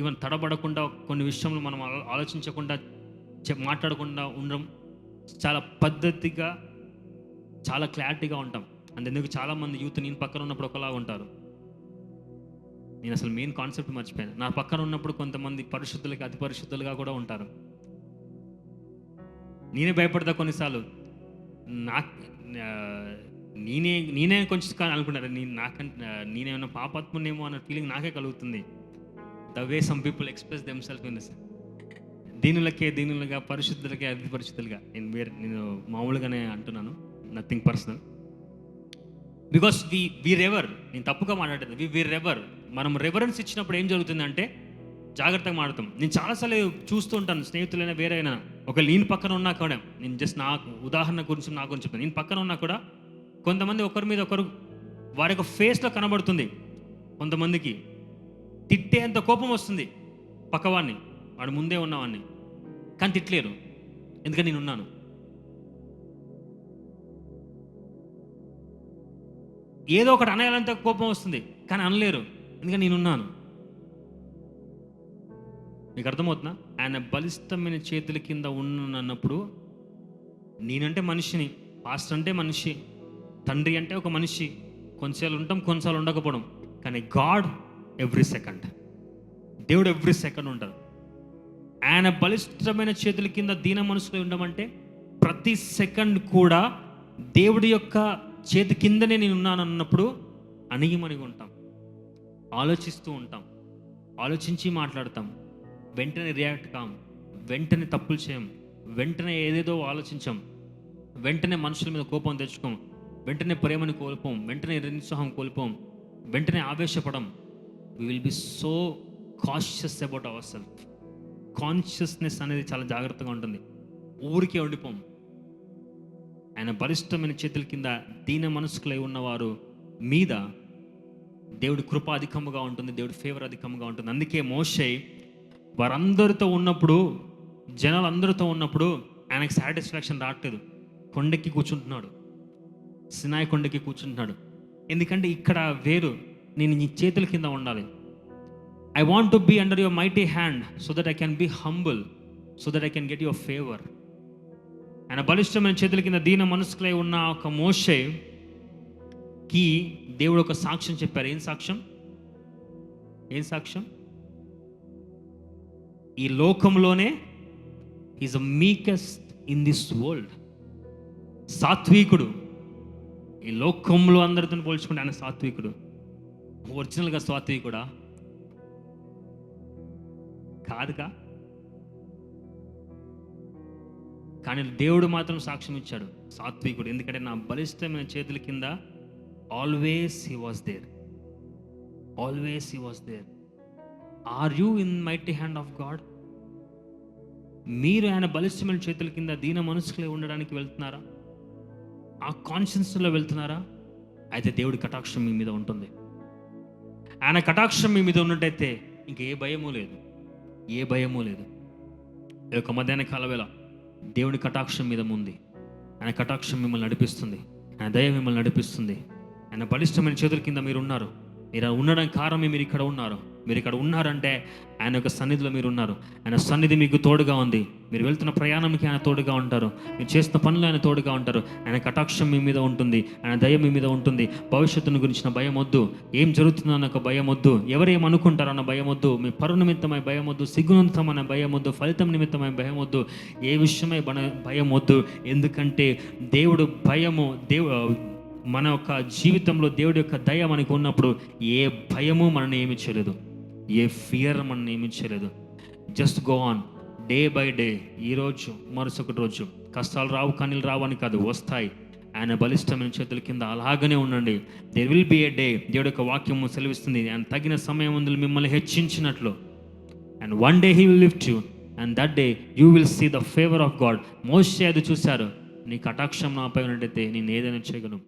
ఈవెన్ తడబడకుండా కొన్ని విషయంలో మనం ఆలోచించకుండా మాట్లాడకుండా ఉండడం, చాలా పద్ధతిగా చాలా క్లారిటీగా ఉంటాం. అందుకు చాలామంది యూత్ నేను పక్కన ఉన్నప్పుడు ఒకలాగా ఉంటారు. నేను అసలు మెయిన్ కాన్సెప్ట్ మర్చిపోయాను. నా పక్కన ఉన్నప్పుడు కొంతమంది పరిశుద్ధులకి అతి పరిశుద్ధులుగా కూడా ఉంటారు. నేనే భయపడతా కొన్నిసార్లు. నేనే కొంచెం అనుకుంటాను, నేనేమన్నా పాపాత్మనేమో అన్న ఫీలింగ్ నాకే కలుగుతుంది. The way some people express them self in this. దీనులుగా పరిశుద్ధులకే అతి పరిశుద్ధులుగా. నేను మామూలుగానే అంటున్నాను, nothing personal. Because we revere, నేను తప్పుగా మాట్లాడేది, వి రెవర్. మనం రెవరెన్స్ ఇచ్చినప్పుడు ఏం జరుగుతుందంటే జాగ్రత్తగా మాడతాం. నేను చాలాసార్లు చూస్తూ ఉంటాను, స్నేహితులైనా వేరైనా, ఒక నేను పక్కన ఉన్నా కూడా, నేను జస్ట్ నాకు ఉదాహరణ గురించి నా గురించి చెప్తాను. నేను పక్కన ఉన్నా కూడా కొంతమంది ఒకరి మీద ఒకరు వారి యొక్క ఫేస్లో కనబడుతుంది. కొంతమందికి తిట్టేంత కోపం వస్తుంది పక్కవాడిని, వాడు ముందే ఉన్నవాడిని, కానీ తిట్టలేరు, ఎందుకంటే నేనున్నాను. ఏదో ఒకటి అనేయాలంత కోపం వస్తుంది, కానీ అనలేరు, ఎందుకంటే నేనున్నాను. మీకు అర్థమవుతుందా? ఆయన బలిష్టమైన చేతుల కింద ఉన్నప్పుడు, నేనంటే మనిషిని, పాస్టర్ అంటే మనిషి, తండ్రి అంటే ఒక మనిషి, కొన్నిసార్లు ఉంటాం కొన్నిసార్లు ఉండకపోవడం, కానీ గాడ్ ఎవ్రీ సెకండ్, దేవుడు ఎవ్రీ సెకండ్ ఉంటారు. ఆయన బలిష్టమైన చేతుల కింద దీన మనసులో ఉండమంటే ప్రతి సెకండ్ కూడా దేవుడి యొక్క చేతి కిందనే నేను ఉన్నాను అన్నప్పుడు అణిగిమణిగి ఉంటాం, ఆలోచిస్తూ ఉంటాం, ఆలోచించి మాట్లాడతాం, వెంటనే రియాక్ట్ కాం, వెంటనే తప్పులు చేయం, వెంటనే ఏదేదో ఆలోచించాం, వెంటనే మనుషుల మీద కోపం తెచ్చుకోం, వెంటనే ప్రేమని కోల్పోం, వెంటనే నిరుత్సాహం కోల్పోం, వెంటనే ఆవేశపడం. We will be so conscious about our self. Consciousness అనేది చాలా జాగ్రత్తగా ఉంటుంది. ఊరికే ఉండిపోం. ఆయన బలిష్టమైన చేతుల కింద దీన మనసుకులై ఉన్నవారు మీద దేవుడి కృప అధికముగా ఉంటుంది, దేవుడి ఫేవర్ అధికముగా ఉంటుంది. అందుకే మోషే వారందరితో ఉన్నప్పుడు, జనాలందరితో ఉన్నప్పుడు ఆయనకు సాటిస్ఫాక్షన్ రావట్లేదు. కొండెక్కి కూర్చుంటున్నాడు, సినాయి కొండకి కూర్చుంటున్నాడు. ఎందుకంటే ఇక్కడ వేరు, నేను నీ చేతుల కింద ఉండాలి. I want to be under your mighty hand so that I can be humble, so that I can get your favour. ఆయన బలిష్టమైన చేతుల కింద దీన మనసుకులై ఉన్న ఒక మోషేకి దేవుడు ఒక సాక్ష్యం చెప్పారు. ఏం సాక్ష్యం? ఈ లోకంలోనే is the meekest in this world. సాత్వికుడు, ఈ లోకంలో అందరితో పోల్చుకుంటే ఆయన సాత్వికుడు. ఒరిజినల్గా సాత్వికుడా? కాదుగా. కానీ దేవుడు మాత్రం సాక్ష్యం ఇచ్చాడు, సాత్వికుడు. ఎందుకంటే నా బలిష్టమైన చేతుల కింద always he was there, always he was there. Are you in mighty hand of God? మీరు ఆయన బలిష్టమైన చేతుల కింద దీన మనసులో ఉండడానికి వెళ్తున్నారా? ఆ కాన్షియన్స్లో వెళ్తున్నారా? అయితే దేవుడి కటాక్షం మీ మీద ఉంటుంది. ఆయన కటాక్షం మీ మీద ఉన్నట్టయితే ఇంక ఏ భయమూ లేదు. ఈ యొక్క మధ్యాహ్న కాల వేళ దేవుడి కటాక్షం మీద ఉంది. ఆయన కటాక్షం మిమ్మల్ని నడిపిస్తుంది, ఆయన దయ మిమ్మల్ని నడిపిస్తుంది. ఆయన బలిష్టమైన చేతుల కింద మీరు ఉన్నారు. మీరు ఉండడానికి కారణమే మీరు ఇక్కడ ఉన్నారు. మీరు ఇక్కడ ఉన్నారంటే ఆయన యొక్క సన్నిధిలో మీరు ఉన్నారు. ఆయన సన్నిధి మీకు తోడుగా ఉంది. మీరు వెళ్తున్న ప్రయాణంకి ఆయన తోడుగా ఉంటారు. మీరు చేస్తున్న పనులు ఆయన తోడుగా ఉంటారు. ఆయన కటాక్షం మీ మీద ఉంటుంది, ఆయన దయ మీ మీద ఉంటుంది. భవిష్యత్తును గురించిన భయం వద్దు, ఏం జరుగుతుందో అన్న ఒక భయం వద్దు, ఎవరేం అనుకుంటారో అన్న భయం వద్దు, మీ పరు నిమిత్తమై భయం వద్దు, సిగ్గునంతమైన భయం వద్దు, ఫలితం నిమిత్తమై భయం వద్దు, ఏ విషయమై భయం వద్దు. ఎందుకంటే దేవుడు భయము, మన యొక్క జీవితంలో దేవుడి యొక్క దయ మనకు ఉన్నప్పుడు ఏ భయము మనల్ని ఏమి చేయలేదు, ఏ ఫియర్ మనల్ని ఏమి చేయలేదు. Just go on day by day. ఈరోజు మరుసొకటి రోజు కష్టాలు రావు, కన్నీళ్ళు రావు అని కాదు, వస్తాయి. ఆయన బలిష్టమైన చేతుల కింద అలాగనే ఉండండి. There will be a day. దేవుడి యొక్క వాక్యము సెలవిస్తుంది, ఆయన తగిన సమయం ముందు మిమ్మల్ని హెచ్చించినట్లు. And one day he will lift you and that day you will see the favour of God. మోషే అది చూశారు, నీ కటాక్షం నాపై ఉన్నట్టయితే నేను ఏదైనా చేయగలను.